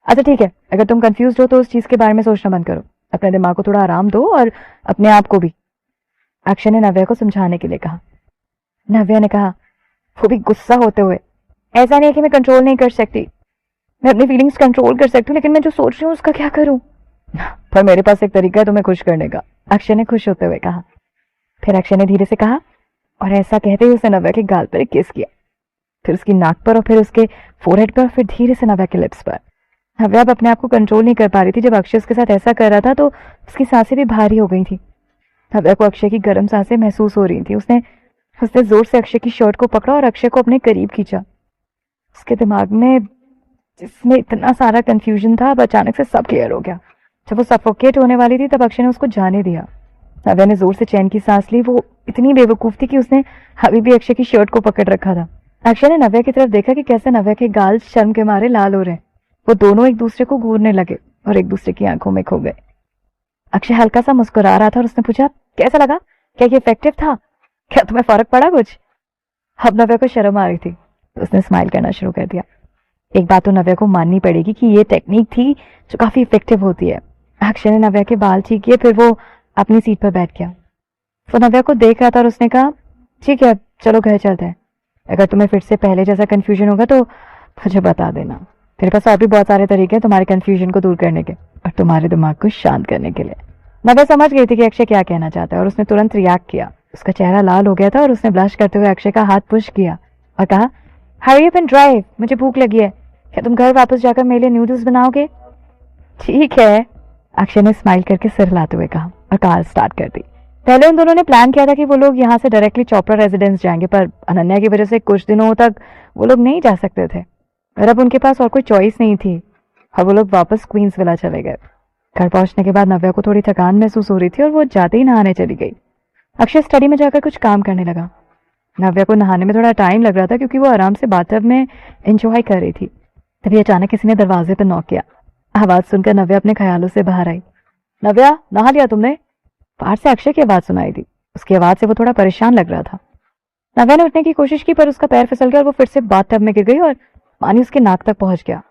अच्छा ठीक है, अगर तुम कंफ्यूज हो तो उस चीज के बारे में सोचना बंद करो, अपने दिमाग को थोड़ा आराम दो और अपने आप को भी, अक्षय ने नव्या को समझाने के लिए कहा। नव्या ने कहा, वो भी गुस्सा होते हुए, ऐसा नहीं है कि मैं कंट्रोल नहीं कर सकती, मैं अपनी फीलिंग्स कंट्रोल कर सकती हूँ, लेकिन मैं जो सोच रही हूँ उसका क्या करूँ? पर मेरे पास एक तरीका है तुम्हें खुश करने का, अक्षय ने खुश होते हुए कहा। फिर अक्षय ने धीरे से कहा, और ऐसा कहते ही उसने नव्या के गाल पर किस किया, फिर उसकी नाक पर और फिर उसके फोरहेड पर और फिर धीरे से नव्या के लिप्स पर। नव्या अब अपने आप को कंट्रोल नहीं कर पा रही थी। जब अक्षय उसके साथ ऐसा कर रहा था तो उसकी सांसें भी भारी हो गई थी। नव्या को अक्षय की गर्म सांसें महसूस हो रही थी। उसने जोर से अक्षय की शर्ट को पकड़ा और अक्षय को अपने करीब खींचा। उसके दिमाग में जिसमें इतना सारा कंफ्यूजन था अब अचानक से सब क्लियर हो गया। जब वो सफोकेट होने वाली थी तब अक्षय ने उसको जाने दिया। नव्या ने जोर से चैन की सांस ली। वो इतनी बेवकूफ थी कि उसने अभी भी अक्षय की शर्ट को पकड़ रखा था। अक्षय ने नव्या की तरफ देखा कि कैसे नव्या के गाल शर्म के मारे लाल हो रहे हैं। वो दोनों एक दूसरे को घूरने लगे और एक दूसरे की आंखों में खो गए। अक्षय हल्का सा मुस्कुरा रहा था और उसने पूछा, कैसा लगा? क्या ये इफेक्टिव था? क्या तुम्हें फर्क पड़ा कुछ? अब नव्या को शर्म आ रही थी तो उसने स्माइल करना शुरू कर दिया। एक बात तो नव्या को माननी पड़ेगी कि ये टेक्निक थी जो काफी इफेक्टिव होती है। अक्षय ने नव्या के बाल ठीक किए, फिर वो अपनी सीट पर बैठ गया। वो नव्या को देख रहा था और उसने कहा, ठीक है चलो घर चलते हैं। अगर तुम्हें फिर से पहले जैसा कंफ्यूजन होगा तो मुझे बता देना। मेरे पास और भी बहुत सारे तरीके हैं तुम्हारे कंफ्यूजन को दूर करने के और तुम्हारे दिमाग को शांत करने के लिए। नव्या समझ गई थी कि अक्षय क्या कहना चाहता है और उसने तुरंत रिएक्ट किया। उसका चेहरा लाल हो गया था और उसने ब्लश करते हुए अक्षय का हाथ पुश किया और कहा, हरी अप एंड ड्राइव, मुझे भूख लगी है। क्या तुम घर वापस जाकर मेरे लिए नूडल्स बनाओगे? ठीक है, अक्षय ने स्माइल करके सिर हिलाते हुए कहा और कार स्टार्ट कर दी। पहले उन दोनों ने प्लान किया था कि वो लोग यहाँ से डायरेक्टली चोपड़ा रेजिडेंस जाएंगे, पर अनन्या की वजह से कुछ दिनों तक वो लोग नहीं जा सकते थे और अब उनके पास और कोई चॉइस नहीं थी और वो लोग वापस क्वींस विला चले गए। घर पहुंचने के बाद नव्या को थोड़ी थकान महसूस हो रही थी और वो जाते ही नहाने चली गई। अक्षय स्टडी में जाकर कुछ काम करने लगा। नव्या को नहाने में थोड़ा टाइम लग रहा था क्योंकि वो आराम से बाथटब में एंजॉय कर रही थी। तभी अचानक किसी ने दरवाजे पर नॉक किया। आवाज सुनकर नव्या अपने ख्यालों से बाहर आई। नव्या, नहा लिया तुमने? बाहर से अक्षय की आवाज सुनाई दी। उसकी आवाज से वो थोड़ा परेशान लग रहा था। नव्या ने उठने की कोशिश की पर उसका पैर फिसल गया और वो फिर से बाथटब में गिर गई और पानी उसके नाक तक पहुंच गया।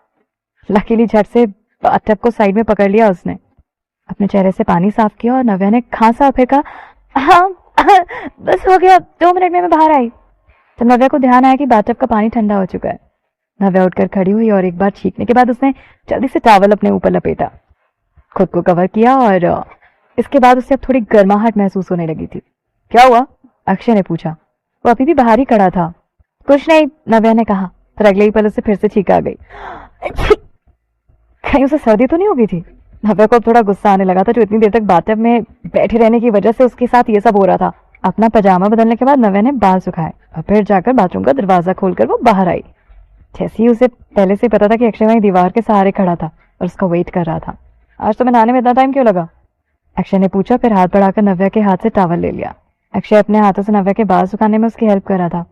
लकीली झट से बाथटब को साइड में पकड़ लिया उसने। अपने चेहरे से पानी साफ किया और नव्या ने खांसा और फिर कहा, हाँ बस हो गया, 2 मिनट में मैं बाहर आई। तो नव्या को ध्यान आया कि बाथटब का पानी ठंडा हो चुका है। नव्या उठकर खड़ी हुई और एक बार छींकने के बाद उसने जल्दी से टॉवल अपने ऊपर लपेटा, खुद को कवर किया और इसके बाद उसे अब थोड़ी गर्माहट महसूस होने लगी थी। क्या हुआ? अक्षय ने पूछा। वो अभी भी बाहर ही खड़ा था। कुछ नहीं, नव्या ने कहा। फिर अगले ही पल उसे फिर से छींक आ गई। कहीं उसे सर्दी तो नहीं हो गई थी? नव्या को अब थोड़ा गुस्सा आने लगा था जो इतनी देर तक बाथटब में बैठे रहने की वजह से उसके साथ ये सब हो रहा था। अपना पजामा बदलने के बाद नव्या ने बाल सुखाए और फिर जाकर बाथरूम का दरवाजा खोलकर वो बाहर आई। जैसे ही उसे पहले से पता था कि अक्षय वहीं दीवार के सहारे खड़ा था और उसका वेट कर रहा था। आज तुम्हें नहाने में इतना टाइम क्यों लगा? अक्षय ने पूछा, फिर हाथ बढ़ाकर नव्या के हाथ से टॉवल ले लिया। अक्षय अपने हाथों से नव्या के बाल सुखाने में उसकी हेल्प कर रहा था।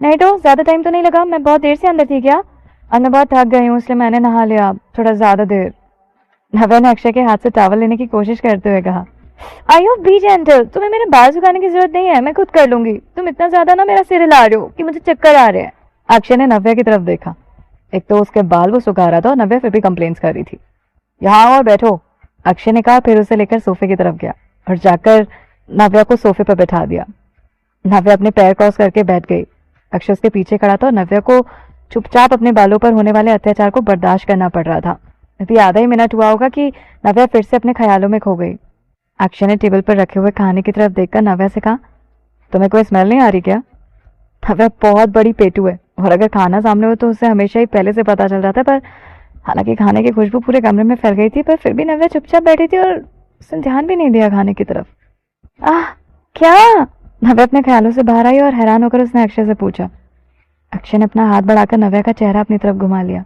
नहीं तो ज्यादा टाइम तो नहीं लगा, मैं बहुत देर से अंदर थी क्या? और मैं बहुत थक गई हूँ इसलिए मैंने नहा लिया थोड़ा ज्यादा देर। नव्या ने अक्षय के हाथ से टॉवल लेने की कोशिश करते हुए कहा। आई यू बी जेंटल, तुम्हें मेरे बाल सुखाने की जरूरत नहीं है, मैं खुद कर लूंगी। तुम इतना ज्यादा ना मेरा सिर हिला रहे हो कि मुझे चक्कर आ रहे हैं। अक्षय ने नव्या की तरफ देखा। एक तो उसके बाल वो सुखा रहा था और नव्या फिर भी कंप्लेंट्स कर रही थी। यहाँ और बैठो, अक्षय ने कहा। फिर उसे लेकर सोफे की तरफ गया और जाकर नव्या को सोफे पर बैठा दिया। नव्या अपने पैर क्रॉस करके बैठ गई। अक्षय उसके पीछे खड़ा था और नव्या को चुपचाप अपने बालों पर होने वाले अत्याचार को बर्दाश्त करना पड़ रहा था। अभी आधा ही मिनट हुआ होगा कि नव्या फिर से अपने ख्यालों में खो गई। अक्षय ने टेबल पर रखे हुए खाने की तरफ देखकर नव्या से कहा, तुम्हें कोई स्मेल नहीं आ रही क्या? नव्या बहुत बड़ी पेटू है और अगर खाना सामने हो तो उसे हमेशा ही पहले से पता चल जाता है, पर हालांकि खाने की खुशबू पूरे कमरे में फैल गई थी, पर फिर भी नव्या चुपचाप बैठी थी और उसने ध्यान भी नहीं दिया खाने की तरफ। आह, क्या? नव्या अपने ख्यालों से बाहर आई और हैरान होकर उसने अक्षय से पूछा। अक्षय ने अपना हाथ बढ़ाकर नव्या का चेहरा अपनी तरफ घुमा लिया।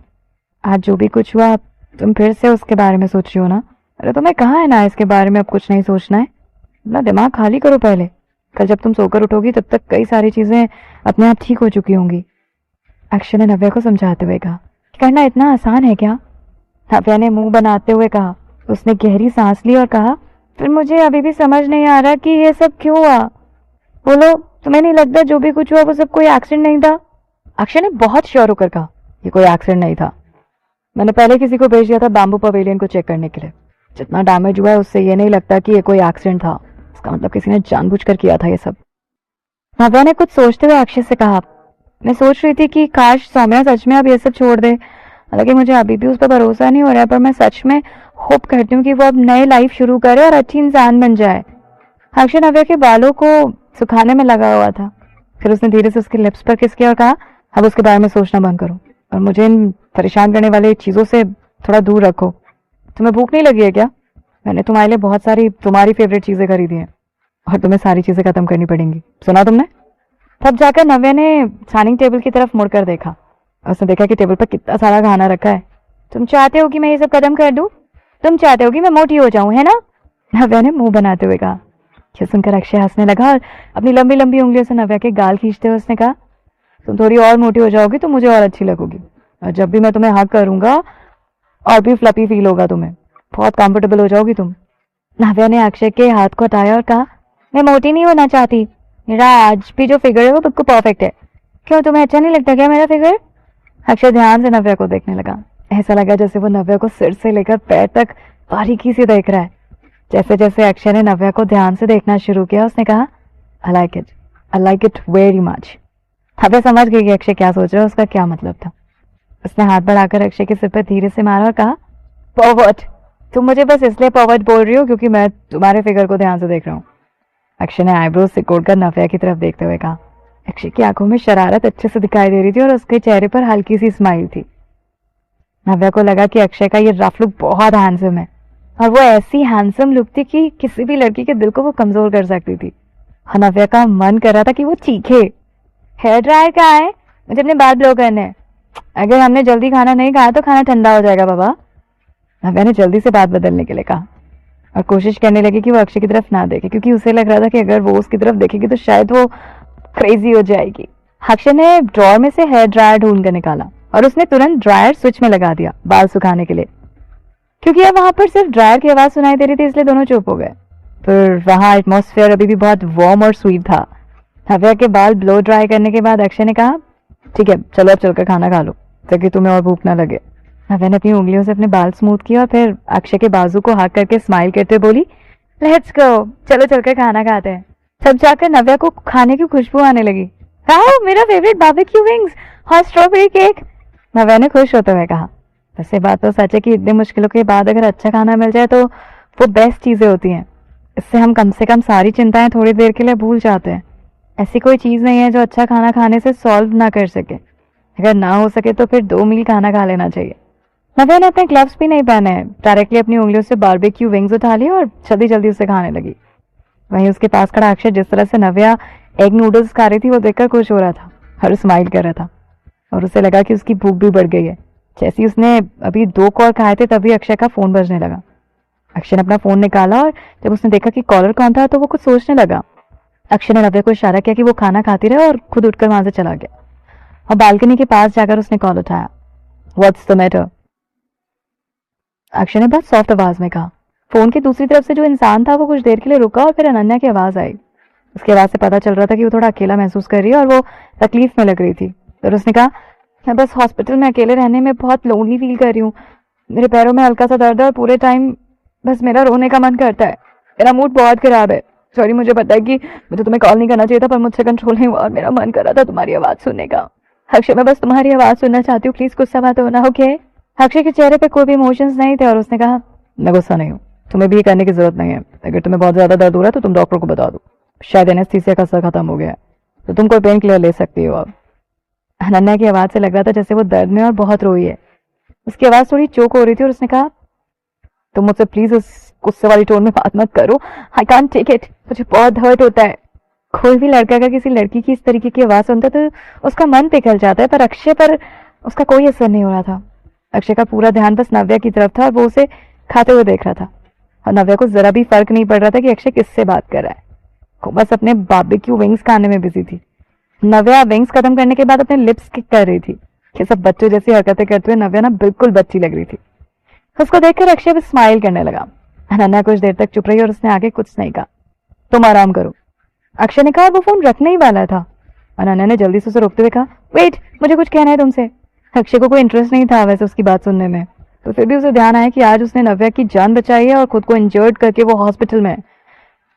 आज जो भी कुछ हुआ तुम फिर से उसके बारे में सोच रही हो ना? अरे तुम्हें कहा है ना इसके बारे में अब कुछ नहीं सोचना है। अपना दिमाग खाली करो पहले। कल जब तुम सोकर उठोगी तब तक कई सारी चीजें अपने आप ठीक हो चुकी होंगी। अक्षय ने नव्या को समझाते हुए कहा। करना इतना आसान है क्या? नव्या ने मुंह बनाते हुए कहा। उसने गहरी सांस ली और कहा, फिर मुझे अभी भी समझ नहीं आ रहा कि ये सब क्यों हुआ। बोलो, तुम्हें नहीं लगता जो भी कुछ हुआ वो सब कोई एक्सीडेंट नहीं था? अक्षय ने बहुत श्योर होकर कहा, ये कोई एक्सीडेंट नहीं था। मैंने पहले किसी को भेज दिया था बैम्बू पवेलियन को चेक करने के लिए। जितना डैमेज हुआ है उससे ये नहीं लगता कि ये कोई एक्सीडेंट था। इसका मतलब किसी ने जानबूझकर किया था ये सब। नव्या ने कुछ सोचते हुए अक्षय से कहा, मैं सोच रही थी कि काश सौम्या सच में अब ये सब छोड़ दे। हालांकि मुझे अभी भी उस पर भरोसा नहीं हो रहा है, पर मैं सच में होप करती हूँ कि वो अब नई लाइफ शुरू करे और अच्छी इंसान बन जाए। अक्षय नव्या के बालों को सुखाने में लगा हुआ था। फिर उसने धीरे से उसके लिप्स पर किस किया और कहा, अब उसके बारे में सोचना बंद करो और मुझे इन परेशान करने वाली चीजों से थोड़ा दूर रखो। तुम्हें भूख नहीं लगी है क्या? मैंने तुम्हारे लिए बहुत सारी तुम्हारी फेवरेट चीजें खरीदी हैं और तुम्हें सारी चीजें खत्म करनी पड़ेंगी। सुना तुमने? तब जाकर नव्या ने डाइनिंग टेबल की तरफ मुड़कर देखा। उसने देखा कि टेबल पर कितना सारा खाना रखा है। तुम चाहते हो कि मैं ये सब खत्म कर दूं? तुम चाहते हो कि मैं मोटी हो जाऊं, है ना? नव्या ने मुंह बनाते हुए कहा। यह सुनकर अक्षय हंसने लगा और अपनी लंबी लंबी उंगलियों से नव्या के गाल खींचते हुए उसने कहा, तुम थोड़ी और मोटी हो जाओगी तो मुझे और अच्छी लगोगी और जब भी मैं तुम्हें हग करूंगा और भी फ्लफी फील होगा, तुम्हें बहुत कंफर्टेबल हो जाओगी तुम। नव्या ने अक्षय के हाथ को हटाया और कहा, मैं मोटी नहीं होना चाहती। मेरा आज भी जो फिगर है वो बिल्कुल परफेक्ट है। क्यों, तुम्हें अच्छा नहीं लगता क्या मेरा फिगर? अक्षय ध्यान से नव्या को देखने लगा। ऐसा लगा जैसे वो नव्या को सिर से लेकर पैर तक बारीकी से देख रहा है। जैसे जैसे अक्षय ने नव्या को ध्यान से देखना शुरू किया उसने कहा, I like it very much. Navya समझ गई कि अक्षय क्या सोच रहा है, उसका क्या मतलब था। उसने हाथ बढ़ाकर अक्षय के सिर पर धीरे से मारा और कहा, परवर्ट, तुम मुझे बस इसलिए परवर्ट बोल रही हो क्योंकि मैं तुम्हारे फिगर को ध्यान से देख रहा हूँ। अक्षय ने आईब्रोज सिकोड़कर नव्या की तरफ देखते हुए कहा। अक्षय की आंखों में शरारत अच्छे से दिखाई दे रही थी और उसके चेहरे पर हल्की सी स्माइल थी। नव्या को लगा कि अक्षय का ये रफ लुक बहुत हैंडसम है और वो ऐसी हैंडसम लुक थी कि किसी भी लड़की के दिल को वो कमजोर कर सकती थी। और नव्या का मन कर रहा था कि वो चीखे। हेयर ड्रायर कहाँ है? मुझे अपने बाल ब्लो करने हैं। अगर हमने जल्दी खाना नहीं खाया तो खाना ठंडा हो जाएगा बाबा। नव्या ने जल्दी से बात बदलने के लिए कहा और कोशिश करने लगी कि वो अक्षय की तरफ ना देखे, क्योंकि उसे लग रहा था कि अगर वो उसकी तरफ देखेगी तो शायद वो क्रेजी हो जाएगी। अक्षय ने ड्रॉर में से हेयर ड्रायर ढूंढ कर निकाला और उसने तुरंत ड्रायर स्विच में लगा दिया बाल सुखाने के लिए। क्योंकि अब वहां पर सिर्फ ड्रायर की आवाज सुनाई दे रही थी, इसलिए दोनों चुप हो गए। फिर वहां एटमॉस्फेयर अभी भी बहुत वार्म और स्वीट था। नव्या के बाल ब्लो ड्राई करने के बाद अक्षय ने कहा, ठीक है चलो अब चलकर खाना खा लो ताकि तुम्हें और भूख ना लगे। नव्या ने अपनी उंगलियों से अपने बाल स्मूथ किए और फिर अक्षय के बाजू को हाथ करके स्माइल करते बोली, लेट्स गो, चलो चलकर खाना खाते हैं। तब जाकर नव्या को खाने की खुशबू आने लगी। वाह, मेरा फेवरेट बारबेक्यू विंग्स और स्ट्रॉबेरी केक, नव्या ने खुश होते हुए कहा। वैसे बात तो सच है कि इतनी मुश्किलों के बाद अगर अच्छा खाना मिल जाए तो वो बेस्ट चीजें होती हैं। इससे हम कम से कम सारी चिंताएं थोड़ी देर के लिए भूल जाते हैं। ऐसी कोई चीज नहीं है जो अच्छा खाना खाने से सॉल्व ना कर सके। अगर ना हो सके तो फिर 2 मील खाना खा लेना चाहिए। नव्या ने अपने ग्लव्स भी नहीं पहने, डायरेक्टली अपनी उंगलियों से बारबेक्यू विंग्स उठा लिए और जल्दी जल्दी उसे खाने लगी। वहीं उसके पास खड़ा अक्षय जिस तरह से नव्या एग नूडल्स खा रही थी वो देखकर खुश हो रहा था और स्माइल कर रहा था और उसे लगा कि उसकी भूख भी बढ़ गई है। जैसे उसने अभी 2 कॉल खाए थे तभी अक्षय का फोन बजने लगा। अक्षय ने अपना फोन निकाला और जब उसने देखा कि कॉलर कौन था तो वो कुछ सोचने लगा। अक्षय ने नव्या को इशारा किया कि वो खाना खाती रहे और खुद उठकर वहां से चला गया और बालकनी के पास जाकर उसने कॉल उठाया। What's the matter? अक्षय ने बहुत सॉफ्ट आवाज में कहा। फोन की दूसरी तरफ से जो इंसान था वो कुछ देर के लिए रुका और फिर अनन्या की आवाज आई। उसकी आवाज से पता चल रहा था कि वो थोड़ा अकेला महसूस कर रही है और वो तकलीफ में लग रही थी। फिर उसने कहा, मैं बस हॉस्पिटल में अकेले रहने में बहुत लोनली फील कर रही हूँ। मेरे पैरों में हल्का सा दर्द है और पूरे टाइम बस मेरा रोने का मन करता है। मेरा मूड बहुत खराब है। सॉरी, मुझे पता है कि मुझे तुम्हें कॉल नहीं करना चाहिए था पर मुझसे कंट्रोल नहीं हुआ और मेरा मन कर रहा था तुम्हारी आवाज सुनने का। अक्षय, मैं बस तुम्हारी आवाज सुनना चाहती हूँ, प्लीज गुस्सा मत होना, ओके? अक्षय के चेहरे पे कोई भी इमोशंस नहीं थे और उसने कहा, मैं गुस्सा नहीं हूँ, तुम्हें भी करने की जरूरत नहीं है। अगर तुम्हें बहुत ज्यादा दर्द हो रहा है तो तुम डॉक्टर को बता दो, शायद एनेस्थीसिया का असर खत्म हो गया है तो तुम कोई पेन किलर ले सकती हो। अब अनन्या की आवाज से लग रहा था जैसे वो दर्द में और बहुत रोई है। उसकी आवाज थोड़ी चोक हो रही थी और उसने कहा, तुम मुझसे प्लीज उस गुस्से वाली टोन में बात मत करो, आई कांट टेक इट, मुझे बहुत हर्ट होता है। कोई भी लड़का अगर किसी लड़की की इस तरीके की आवाज सुनता तो उसका मन पिघल जाता है, पर अक्षय पर उसका कोई असर नहीं हो रहा था। अक्षय का पूरा ध्यान बस नव्या की तरफ था और वो उसे खाते हुए देख रहा था और नव्या को जरा भी फर्क नहीं पड़ रहा था कि अक्षय किससे बात कर रहा है। वो बस अपने बारबेक्यू विंग्स खाने में बिजी थी। नव्या विंग्स खत्म करने के बाद अपने लिप्स किक कर रही थी। ये सब बच्चों जैसी हरकतें करते हुए नव्या ना बिल्कुल बच्ची लग रही थी। उसको देखकर अक्षय भी स्माइल करने लगा। अनन्या कुछ देर तक चुप रही और उसने आगे कुछ नहीं कहा। तुम आराम करो, अक्षय ने कहा। वो फोन रखने ही वाला था। अनन्या ने जल्दी से उसे रोकते हुए कहा, वेट, मुझे कुछ कहना है तुमसे। अक्षय को कोई इंटरेस्ट नहीं था वैसे उसकी बात सुनने में, तो फिर भी उसे ध्यान आया कि आज उसने नव्या की जान बचाई है और खुद को इंजर्ड करके वो हॉस्पिटल में है।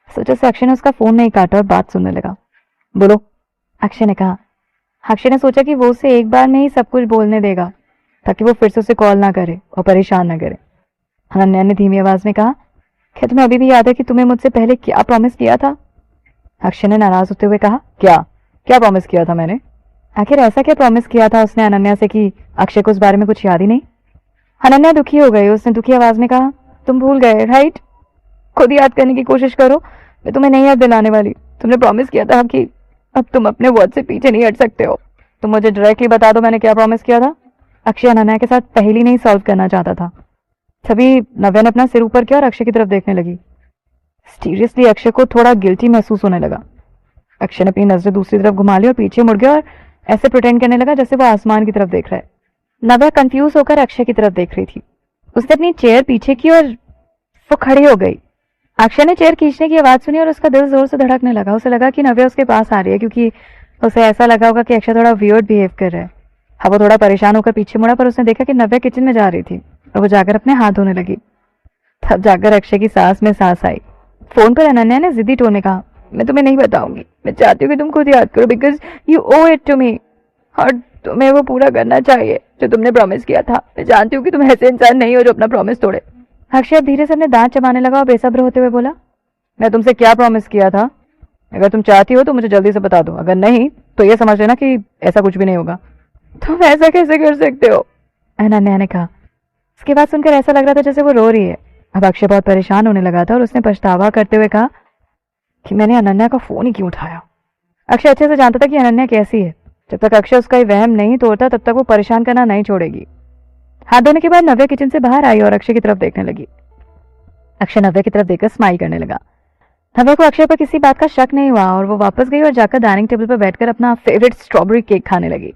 सोचा से अक्षय ने उसका फोन नहीं काटा और बात सुनने लगा। बोलो, अक्षय ने कहा। अक्षय ने सोचा कि वो उसे एक बार में ही सब कुछ बोलने देगा ताकि वो फिर से उसे कॉल ना करे और परेशान ना करे। अनन्या ने धीमी आवाज में कहा, क्या तुम्हें अभी भी याद है कि तुम्हें मुझसे पहले क्या प्रॉमिस किया था? अक्षय ने नाराज होते हुए कहा, क्या क्या प्रॉमिस किया था मैंने? आखिर ऐसा क्या प्रॉमिस किया था उसने अनन्या से कि अक्षय को उस बारे में कुछ याद ही नहीं? अनन्या दुखी हो गई। उसने दुखी आवाज में कहा, तुम भूल गए राइट? खुद याद करने की कोशिश करो, मैं तुम्हें नहीं याद दिलाने वाली। तुमने प्रॉमिस किया था कि अब तुम अपने वर्ड से पीछे नहीं हट सकते हो। तुम मुझे डायरेक्टली बता दो मैंने क्या प्रॉमिस किया था। अक्षय अनन्या के साथ पहेली नहीं सॉल्व करना चाहता था। तभी नव्या ने अपना सिर ऊपर किया और अक्षय की तरफ देखने लगी। सीरियसली अक्षय को थोड़ा गिल्टी महसूस होने लगा। अक्षय ने अपनी नजरें दूसरी तरफ घुमा ली और पीछे मुड़ गया और ऐसे प्रिटेंड करने लगा जैसे वो आसमान की तरफ देख रहा है। नव्या कंफ्यूज होकर अक्षय की तरफ देख रही थी। उसने अपनी चेयर पीछे की और वो खड़ी हो गई। अक्षय ने चेयर खींचने की आवाज सुनी और उसका दिल जोर से धड़कने लगा। उसे लगा कि नव्या उसके पास आ रही है, क्योंकि उसे ऐसा लगा होगा कि अक्षय थोड़ा वियर्ड बिहेव कर रहा है। अब वो थोड़ा परेशान होकर पीछे मुड़ा, पर उसने देखा कि नव्या किचन में जा रही थी और वो जाकर अपने हाथ धोने लगी। तब जाकर अक्षय की सांस में सांस आई। फोन पर अनन्या ने जिद्दी टोन में कहा, मैं तुम्हें नहीं बताऊंगी, मैं चाहती हूँ कि तुम खुद याद करो, because you owe it to me, और तुम्हें वो पूरा करना चाहिए जो तुमने प्रॉमिस किया था। मैं जानती हूँ कि तुम ऐसे इंसान नहीं हो जो अपना प्रॉमिस तोड़े। अक्षय धीरे से अपने दांत चबाने लगा और बेसब्र होते हुए बोला, मैं तुमसे क्या प्रॉमिस किया था? अगर तुम चाहती हो तो मुझे जल्दी से बता दो, अगर नहीं तो ये समझ लेना कि ऐसा कुछ भी नहीं होगा। तुम ऐसा कैसे कर सकते हो? अनन्या ने कहा, उसके बाद सुनकर ऐसा लग रहा था जैसे वो रो रही है। अब अक्षय बहुत परेशान होने लगा था और उसने पछतावा करते हुए कहा कि मैंने अनन्या का फोन ही क्यों उठाया। अक्षय अच्छे से जानता था कि अनन्या कैसी है। जब तक अक्षय उसका ये वहम नहीं तोड़ता तब तक वो परेशान करना नहीं छोड़ेगी। हाथ धोने के बाद नव्या किचन से बाहर आई और अक्षय की तरफ देखने लगी। अक्षय नव्या की तरफ देखकर स्माइल करने लगा। नव्या को अक्षय पर किसी बात का शक नहीं हुआ और वो वापस गई और जाकर डाइनिंग टेबल पर बैठकर अपना फेवरेट स्ट्रॉबेरी केक खाने लगी।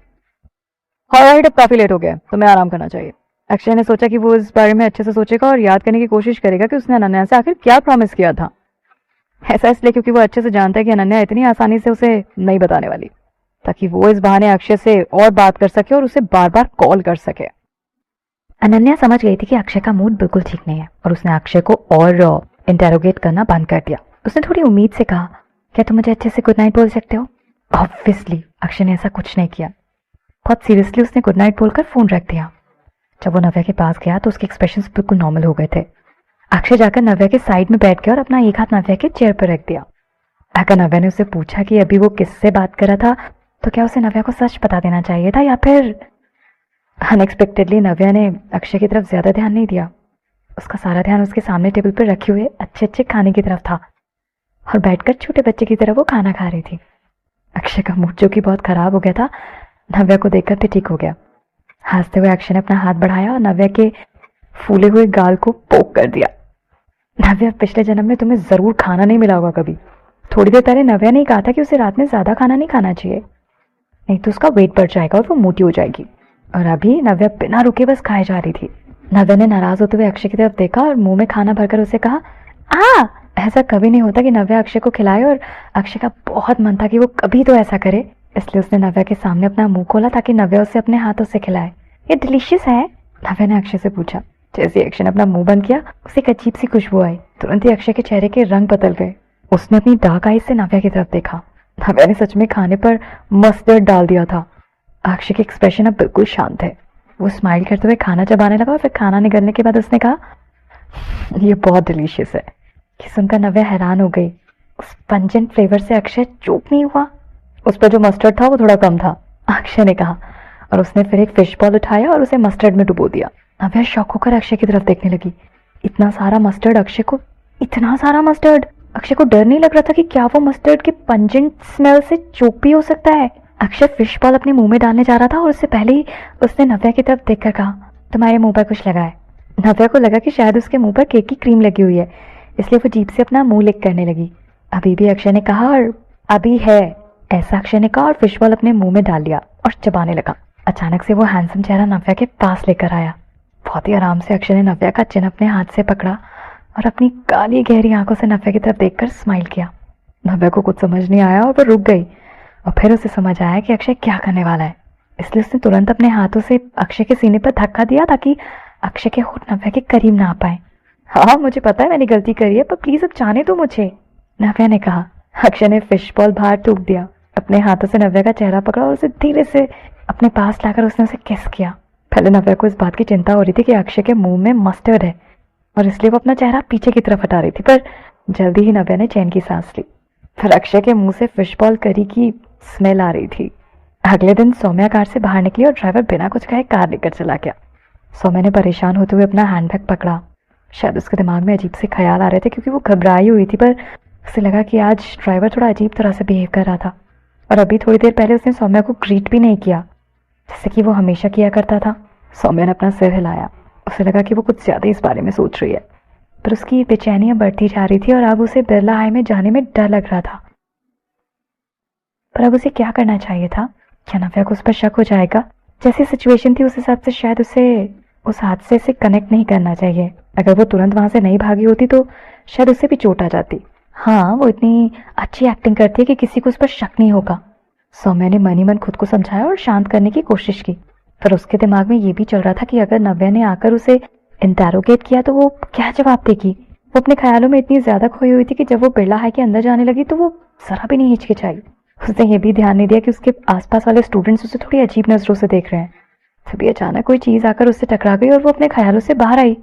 ऑलराइट, अब काफी लेट हो गया, तुम्हें आराम करना चाहिए। अक्षय ने सोचा कि वो इस बारे में अच्छे से सोचेगा और याद करने की कोशिश करेगा कि उसने अनन्या से आखिर क्या प्रॉमिस किया था। ऐसा इसलिए क्योंकि वो अच्छे से जानता है कि अनन्या इतनी आसानी से उसे नहीं बताने वाली, ताकि वो इस बहाने अक्षय से और बात कर सके और उसे बार बार कॉल कर सके। अनन्या समझ गई थी कि अक्षय का मूड बिल्कुल ठीक नहीं है और उसने अक्षय को और इंटेरोगेट करना बंद कर दिया। उसने थोड़ी उम्मीद से कहा, क्या तुम मुझे अच्छे से गुड नाइट बोल सकते हो? ऑब्वियसली अक्षय ने ऐसा कुछ नहीं किया। बहुत सीरियसली उसने गुड नाइट बोलकर फोन रख दिया। जब वो नव्या के पास गया तो उसके एक्सप्रेशंस बिल्कुल नॉर्मल हो गए थे। अक्षय जाकर नव्या के साइड में बैठ गया और अपना एक हाथ नव्या के चेयर पर रख दिया। अगर नव्या ने उससे पूछा कि अभी वो किससे बात कर रहा था तो क्या उसे नव्या को सच बता देना चाहिए था या फिर अनएक्सपेक्टेडली नव्या ने अक्षय की तरफ ज्यादा ध्यान नहीं दिया। उसका सारा ध्यान उसके सामने टेबल पर रखे हुए अच्छे अच्छे खाने की तरफ था और बैठकर छोटे बच्चे की तरह वो खाना खा रही थी। अक्षय का मूड जो कि बहुत खराब हो गया था नव्या को देखकर भी ठीक हो गया। हंसते हुए अक्षय ने अपना हाथ बढ़ाया और नव्या के फूले हुए गाल को पोक कर दिया। नव्या, पिछले जन्म में तुम्हें जरूर खाना नहीं मिला होगा कभी। थोड़ी देर पहले नव्या ने कहा था कि उसे रात में ज्यादा खाना नहीं खाना चाहिए, नहीं तो उसका वेट बढ़ जाएगा और वो मोटी हो जाएगी। और अभी नव्या बिना रुके बस खाए जा रही थी। नव्या ने नाराज होते हुए अक्षय की तरफ देखा और मुंह में खाना भरकर उसे कहा, आ! ऐसा कभी नहीं होता कि नव्या अक्षय को खिलाए और अक्षय का बहुत मन था कि वो कभी तो ऐसा करे, इसलिए उसने नव्या के सामने अपना मुंह खोला ताकि नव्या उसे अपने हाथों से खिलाए। ये डिलीशियस है? नव्या ने अक्षय से पूछा। जैसे अक्षय ने अपना मुंह बंद किया उसे एक अजीब सी खुशबू आई। तुरंत ही अक्षय के चेहरे के रंग बदल गए। उसने अपनी डार्क आईज से नव्या की तरफ देखा। नव्या ने सच में खाने पर मस्टर्ड डाल दिया था। अक्षय के एक्सप्रेशन अब बिल्कुल शांत है। वो स्माइल करते हुए खाना चबाने लगा और फिर खाना निगलने के बाद उसने कहा, ये बहुत डिलीशियस है। ये सुनकर नव्या हैरान हो गई। उस पंजेंट फ्लेवर से अक्षय चूक नहीं हुआ। उस पर जो मस्टर्ड था वो थोड़ा कम था, अक्षय ने कहा, और उसने फिर एक फिश बॉल उठाया और उसे मस्टर्ड में डुबो दिया। नव्या शॉक होकर अक्षय की तरफ देखने लगी। इतना सारा मस्टर्ड अक्षय को, इतना सारा मस्टर्ड! अक्षय को डर नहीं लग रहा था कि क्या वो मस्टर्ड के पंजेंट स्मेल से चोक भी हो सकता है। अक्षय फिश बॉल अपने मुंह में डालने जा रहा था और उससे पहले ही उसने नव्या की तरफ देखकर कहा, तुम्हारे मुंह पर कुछ लगा है। नव्या को लगा कि शायद उसके मुंह पर केक की क्रीम लगी हुई है, इसलिए वो जीभ से अपना मुंह लिक करने लगी। अभी भी अक्षय ने कहा और अभी है, ऐसा अक्षय ने कहा और फिश बॉल अपने मुंह में डाल लिया और चबाने लगा। अचानक से वो हैंडसम चेहरा नव्या के पास लेकर आया। बहुत ही आराम से अक्षय ने नव्या का चिन अपने हाथ से पकड़ा और अपनी काली गहरी आंखों से नव्या की तरफ देखकर स्माइल किया। नव्या को कुछ समझ नहीं आया और वो रुक गई और फिर उसे समझ आया कि अक्षय क्या करने वाला है, इसलिए उसने तुरंत अपने हाथों से अक्षय के सीने पर धक्का दिया ताकि अक्षय के होठ नव्या के करीब ना आ पाए। हाँ, मुझे पता है मैंने गलती करी है, पर प्लीज अब जाने दो मुझे, नव्या ने कहा। अक्षय ने फिश बॉल बाहर थूक दिया, अपने हाथों से नव्या का चेहरा पकड़ा और उसे धीरे से अपने पास लाकर उसने उसे किस किया। पहले नव्या को इस बात की चिंता हो रही थी कि अक्षय के मुंह में मस्टर्ड है और इसलिए वो अपना चेहरा पीछे की तरफ हटा रही थी, पर जल्दी ही नव्या ने चैन की सांस ली। फिर अक्षय के मुंह से फिश बॉल करी की स्मेल आ रही थी। अगले दिन सौम्या कार से बाहर निकली और ड्राइवर बिना कुछ कहे कार लेकर चला गया। सौम्या ने परेशान होते हुए अपना हैंडबैग पकड़ा। शायद उसके दिमाग में अजीब से ख्याल आ रहे थे क्योंकि वो घबराई हुई थी, पर उसे लगा कि आज ड्राइवर थोड़ा अजीब तरह से बिहेव कर रहा था और अभी थोड़ी देर पहले उसने सौम्या को ग्रीट भी नहीं किया जैसे कि वो हमेशा किया करता था। सौम्या ने अपना सिर हिलाया। उसे लगा कि वो कुछ ज्यादा इस बारे में सोच रही है, पर उसकी बेचैनियां बढ़ती जा रही थी और अब उसे बिरला हाई में जाने में डर लग रहा था। पर अब उसे क्या करना चाहिए था? क्या नव्या को उस पर शक हो जाएगा? जैसी सिचुएशन थी उस हिसाब से शायद उसे उस हादसे से कनेक्ट नहीं करना चाहिए। अगर वो तुरंत वहां से नहीं भागी होती तो शायद उसे भी चोट आ जाती। हाँ, वो इतनी अच्छी एक्टिंग करती है कि किसी को उस पर शक नहीं होगा। सौम्या ने मन ही मन खुद को समझाया और शांत करने की कोशिश की, पर उसके दिमाग में ये भी चल रहा था कि अगर नव्या ने आकर उसे इंटेरोगेट किया तो वो क्या जवाब देगी। वो अपने ख्यालों में इतनी ज्यादा खोई हुई थी कि जब वो बिरला हाई के अंदर जाने लगी तो वो जरा भी नहीं हिचकिचाई। उसने ये भी ध्यान नहीं दिया कि उसके आसपास वाले स्टूडेंट्स उसे थोड़ी अजीब नजरों से देख रहे हैं। तभी अचानक कोई चीज आकर उससे टकरा गई और वो अपने ख्यालों से बाहर आई।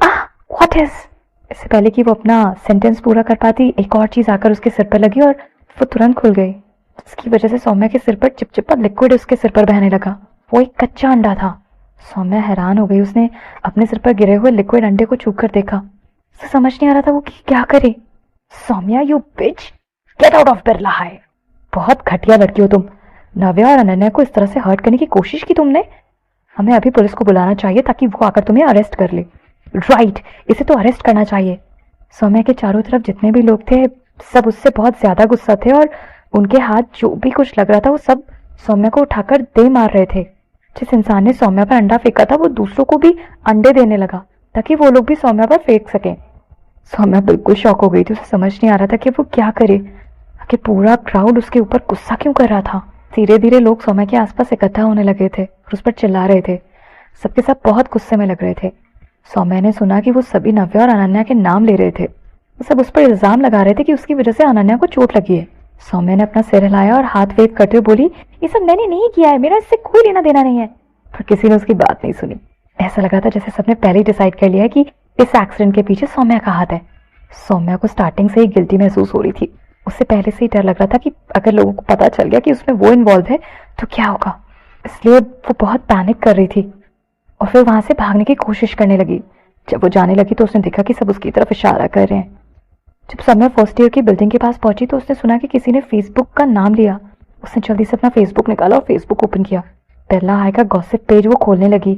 What is? इससे पहले कि वो अपना सेंटेंस पूरा कर पाती एक और चीज आकर उसके सिर पर लगी और वो तुरंत खुल गई, जिसकी वजह से सौम्या के सिर पर चिपचिपा लिक्विड उसके सिर पर बहने लगा। वो एक कच्चा अंडा था। सौम्या हैरान हो गई। उसने अपने सिर पर गिरे हुए लिक्विड अंडे को छू कर देखा। उसे समझ नहीं आ रहा था वो क्या करे। Saumya, you bitch, get out of Birla high. बहुत घटिया लड़की हो तुम। नव्या और अनन्या को इस तरह से हर्ट करने की कोशिश की तुमने। हमें अभी पुलिस को बुलाना चाहिए ताकि वो आकर तुम्हें अरेस्ट कर ले। राइट, इसे तो अरेस्ट करना चाहिए। सौम्या के चारों तरफ जितने भी लोग थे सब उससे बहुत ज्यादा गुस्सा थे और उनके हाथ जो भी कुछ लग रहा था वो सब सौम्या को उठाकर दे मार रहे थे। जिस इंसान ने सौम्या पर अंडा फेंका था वो दूसरों को भी अंडे देने लगा ताकि वो लोग भी सौम्या पर फेंक सकें। सौम्या बिल्कुल शॉक हो गई थी। उसे समझ नहीं आ रहा था कि वो क्या करे, कि पूरा क्राउड उसके ऊपर गुस्सा क्यों कर रहा था। धीरे धीरे लोग सौम्या के आसपास इकट्ठा होने लगे थे और उस पर चिल्ला रहे थे। सबके सब बहुत गुस्से में लग रहे थे। सौम्या ने सुना कि वो सभी नव्या और अनन्या के नाम ले रहे थे। वो सब उस पर इल्जाम लगा रहे थे कि उसकी वजह से अनन्या को चोट लगी है। सौम्या ने अपना सिर हिलाया और हाथ वेव करते हुए बोली, ये सब मैंने नहीं किया है, मेरा इससे कोई लेना देना नहीं है। पर किसी ने उसकी बात नहीं सुनी। ऐसा लगा था जैसे सबने पहले ही डिसाइड कर लिया है कि इस एक्सीडेंट के पीछे सौम्या का हाथ है। सौम्या को स्टार्टिंग से ही गिल्टी महसूस हो रही थी। उससे पहले से ही डर लग रहा था कि अगर लोगों को पता चल गया कि उसमें वो इन्वॉल्व है तो क्या होगा। इसलिए वो बहुत पैनिक कर रही थी और फिर वहां से भागने की कोशिश करने लगी। जब वो जाने लगी तो उसने देखा कि सब उसकी तरफ इशारा कर रहे हैं। जब सौम्या फर्स्ट ईयर की बिल्डिंग के पास पहुंची तो उसने सुना कि किसी ने फेसबुक का नाम लिया। उसने जल्दी से अपना फेसबुक निकाला और फेसबुक ओपन किया। बिरला हाई का गॉसिप पेज वो खोलने लगी।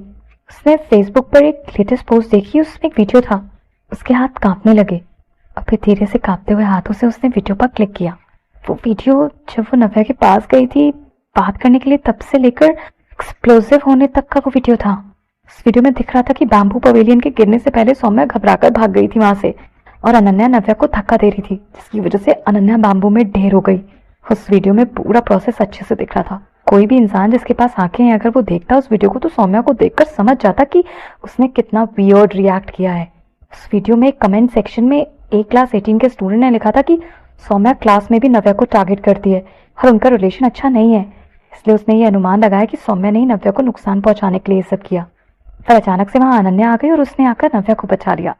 उसने फेसबुक पर एक लेटेस्ट पोस्ट देखी, उसमें एक वीडियो था। उसके हाथ कांपने लगे और फिर धीरे से कांपते हुए हाथों से उसने वीडियो पर क्लिक किया। वो वीडियो जब वो नव्या के पास गई थी बात करने के लिए तब से लेकर एक्सप्लोसिव होने तक का वो वीडियो था। उस वीडियो में दिख रहा था कि बैम्बू पवेलियन के गिरने से पहले सौम्या घबराकर भाग गई थी वहां से और अनन्या नव्या को धक्का दे रही थी, जिसकी वजह से अनन्या बैम्बू में ढेर हो गई। उस वीडियो में पूरा प्रोसेस अच्छे से दिख रहा था। कोई भी इंसान जिसके पास आंखें हैं अगर वो देखता उस वीडियो को तो सौम्या को देखकर समझ जाता कि उसने कितना वियर्ड रिएक्ट किया है। उस वीडियो में कमेंट सेक्शन में एक क्लास 18 के स्टूडेंट ने लिखा था कि सौम्या क्लास में भी नव्या को टारगेट करती है और उनका रिलेशन अच्छा नहीं है। इसलिए उसने ये अनुमान लगाया कि सौम्या ने ही नव्या को नुकसान पहुंचाने के लिए ये सब किया। फिर अचानक से वहां अनन्या आ गई और उसने आकर नव्या को बचा लिया।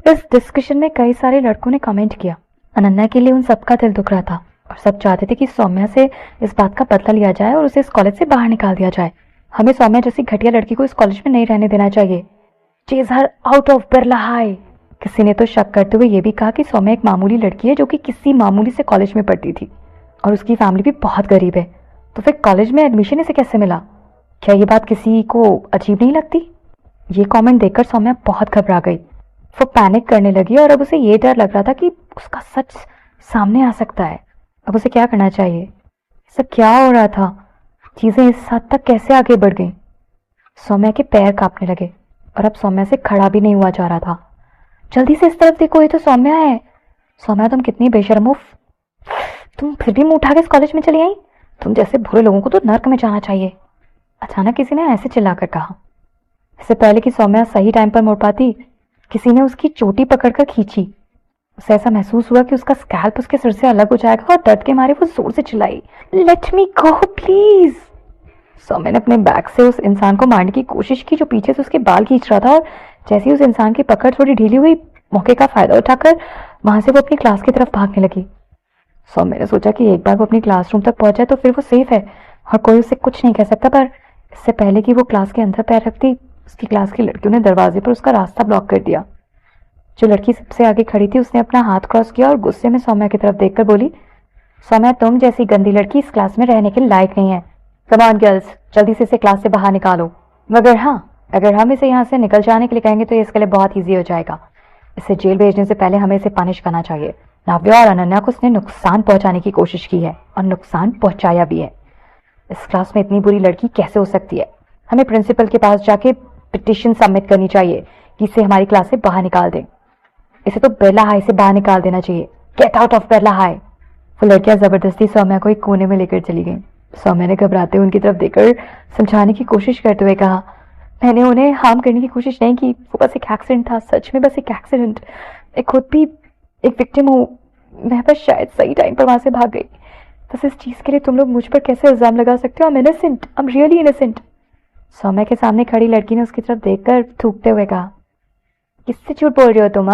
इस डिस्कशन में कई सारे लड़कों ने कमेंट किया। अनन्या के लिए उन सबका दिल दुख रहा था और सब चाहते थे कि सौम्या से इस बात का बदला लिया जाए और उसे इस कॉलेज से बाहर निकाल दिया जाए। हमें सौम्या जैसी घटिया लड़की को इस कॉलेज में नहीं रहने देना चाहिए। Chase her out of Birla high. किसी ने तो शक करते हुए ये भी कहा कि सौम्या एक मामूली लड़की है जो कि किसी मामूली से कॉलेज में पढ़ती थी और उसकी फैमिली भी बहुत गरीब है, तो फिर कॉलेज में एडमिशन इसे कैसे मिला। क्या ये बात किसी को अजीब नहीं लगती? ये कमेंट देखकर सौम्या बहुत घबरा गई। वो पैनिक करने लगी और अब उसे ये डर लग रहा था कि उसका सच सामने आ सकता है। अब उसे क्या करना चाहिए? सब क्या हो रहा था? चीजें इस हद तक कैसे आगे बढ़ गईं? सौम्या के पैर कांपने लगे और अब सौम्या से खड़ा भी नहीं हुआ जा रहा था। जल्दी से इस तरफ देखो, ये तो सौम्या है। सौम्या, तुम कितनी बेशर्म हो। तुम फिर भी मुंह उठा के इस कॉलेज में चली आई। तुम जैसे बुरे लोगों को तो नर्क में जाना चाहिए। अचानक किसी ने ऐसे चिल्लाकर कहा। इससे पहले कि सौम्या सही टाइम पर मुड़ पाती किसी ने उसकी चोटी पकड़कर खींची। उसे ऐसा महसूस हुआ कि उसका स्कैल्प उसके सिर से अलग हो जाएगा और दर्द के मारे वो जोर से चिल्लाई, let me go please. Saumya ने अपने बैग से उस इंसान को मारने की कोशिश की जो पीछे से उसके बाल खींच रहा था और जैसे ही उस इंसान की पकड़ थोड़ी ढीली हुई मौके का फायदा उठाकर वहां से वो अपनी क्लास की तरफ भागने लगी। सौम्या ने सोचा कि एक बार वो अपनी क्लासरूम तक पहुंच जाए तो फिर वो सेफ है और कोई उसे कुछ नहीं कह सकता। पर इससे पहले कि वो क्लास के अंदर पैर रखती उसकी क्लास की लड़कियों ने दरवाजे पर उसका रास्ता ब्लॉक कर दिया। जो लड़की सबसे आगे खड़ी थी उसने अपना हाथ क्रॉस किया और गुस्से में सौम्या की तरफ देखकर बोली, सौम्या, तुम जैसी गंदी लड़की इस क्लास में रहने के लायक नहीं है। कम ऑन गर्ल्स, जल्दी से इसे क्लास से बाहर निकालो। मगर हाँ, अगर हम इसे यहाँ से निकल जाने के लिए कहेंगे तो ये इसके लिए बहुत ईजी हो जाएगा। इसे जेल भेजने से पहले हमें इसे पनिश करना चाहिए। नव्या और अनन्या को उसने नुकसान पहुंचाने की कोशिश की है और नुकसान पहुंचाया भी है। इस क्लास में इतनी बुरी लड़की कैसे हो सकती है? हमें प्रिंसिपल के पास जाके पिटिशन सबमिट करनी चाहिए कि इसे हमारी क्लास से बाहर निकाल दें। इसे तो बिरला हाई से बाहर निकाल देना चाहिए। Gate out of Birla high. वो लड़कियां जबरदस्ती सौम्या को एक कोने में लेकर चली गईं। सौम्या ने घबराते हुए उनकी तरफ देखकर समझाने की कोशिश करते हुए कहा, मैंने उन्हें हार्म करने की कोशिश नहीं की, वो बस एक एक्सीडेंट था, सच में बस एक एक्सीडेंट। मैं खुद भी एक विक्टिम हूँ। मैं बस शायद सही टाइम पर वहां से भाग गई। बस इस चीज के लिए तुम लोग मुझ पर कैसे इल्जाम लगा सकते हो? I am innocent, I am really innocent. Saumya के सामने खड़ी लड़की ने उसकी तरफ देखकर थूकते हुए कहा, किससे झूठ बोल रहे हो तुम?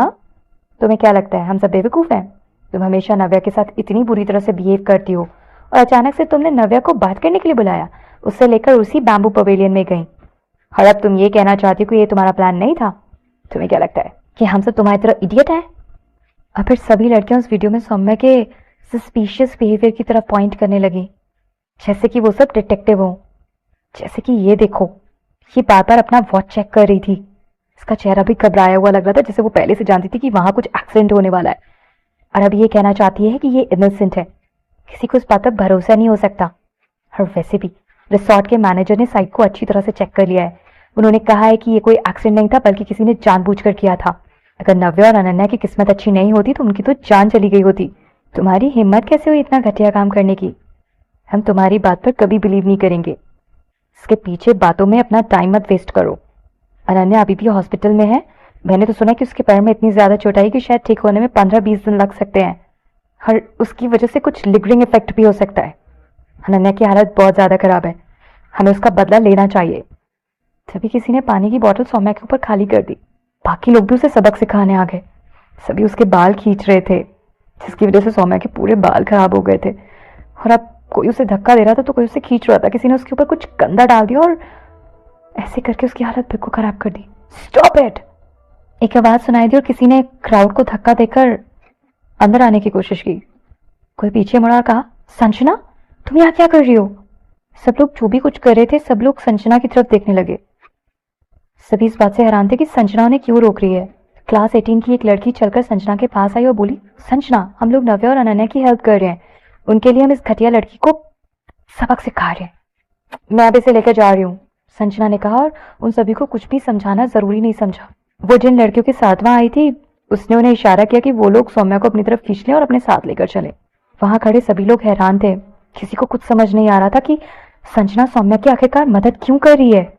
तुम्हें क्या लगता है हम सब बेवकूफ हैं? तुम हमेशा नव्या के साथ इतनी बुरी तरह से बिहेव करती हो और अचानक से तुमने नव्या को बात करने के लिए बुलाया, उससे लेकर उसी बैम्बू पवेलियन में गई और अब तुम ये कहना चाहती हो कि ये तुम्हारा प्लान नहीं था? तुम्हें क्या लगता है कि हम सब तुम्हारी तरह इडियट हैं? और फिर सभी लड़कियां उस वीडियो में सौम्या के सस्पिशियस बिहेवियर की तरफ पॉइंट करने लगी, जैसे कि वो सब डिटेक्टिव हो। जैसे कि ये देखो, ये बार बार अपना वॉच चेक कर रही थी। इसका चेहरा भी घबराया हुआ लग रहा था, जैसे वो पहले से जानती थी कि वहां कुछ एक्सीडेंट होने वाला है। और अब ये कहना चाहती है कि ये इनोसेंट है, किसी को इस बात पर भरोसा नहीं हो सकता। और वैसे भी रिसोर्ट के मैनेजर ने साइट को अच्छी तरह से चेक कर लिया है। उन्होंने कहा है कि ये कोई एक्सीडेंट नहीं था, बल्कि किसी ने जानबूझकर किया था। अगर नव्या और अनन्या की किस्मत अच्छी नहीं होती तो उनकी तो जान चली गई होती। तुम्हारी हिम्मत कैसे हुई इतना घटिया काम करने की? हम तुम्हारी बात पर कभी बिलीव नहीं करेंगे। इसके पीछे बातों में अपना टाइम मत वेस्ट करो। अनन्या अभी भी हॉस्पिटल में है। मैंने तो सुना कि उसके पैर में इतनी ज्यादा चोट आई कि शायद ठीक होने में 15-20 दिन लग सकते हैं, और उसकी वजह से कुछ लिगरिंग इफेक्ट भी हो सकता है। अनन्या की हालत बहुत ज्यादा खराब है, हमें उसका बदला लेना चाहिए। तभी किसी ने पानी की बोतल सौम्या के ऊपर खाली कर दी। बाकी लोग भी उसे सबक सिखाने आ गए। सभी उसके बाल खींच रहे थे, जिसकी वजह से सौम्या के पूरे बाल खराब हो गए थे। और अब कोई उसे धक्का दे रहा था तो कोई उसे खींच रहा था। किसी ने उसके ऊपर कुछ गंदा डाल दिया और ऐसे करके उसकी हालत बिल्कुल खराब कर दी। Stop it! एक आवाज सुनाई दी और किसी ने क्राउड को धक्का देकर अंदर आने की कोशिश की। कोई पीछे मुड़ा और कहा, संजना, तुम यहाँ क्या कर रही हो? सब लोग जो भी कुछ कर रहे थे, सब लोग संजना की तरफ देखने लगे। सभी इस बात से हैरान थे कि संजना उन्हें क्यों रोक रही है। क्लास 18 की एक लड़की चलकर संजना के पास आई और बोली, संजना, हम लोग नव्या और अनन्या की हेल्प कर रहे हैं। उनके लिए हम इस घटिया लड़की को सबक सिखा रहे हैं। मैं अब इसे लेकर जा रही हूँ, संजना ने कहा, और उन सभी को कुछ भी समझाना जरूरी नहीं समझा। वो जिन लड़कियों के साथ वहां आई थी, उसने उन्हें इशारा किया कि वो लोग सौम्या को अपनी तरफ खींच लें और अपने साथ लेकर चले। वहां खड़े सभी लोग हैरान थे। किसी को कुछ समझ नहीं आ रहा था कि संजना सौम्या की आखिरकार मदद क्यों कर रही है।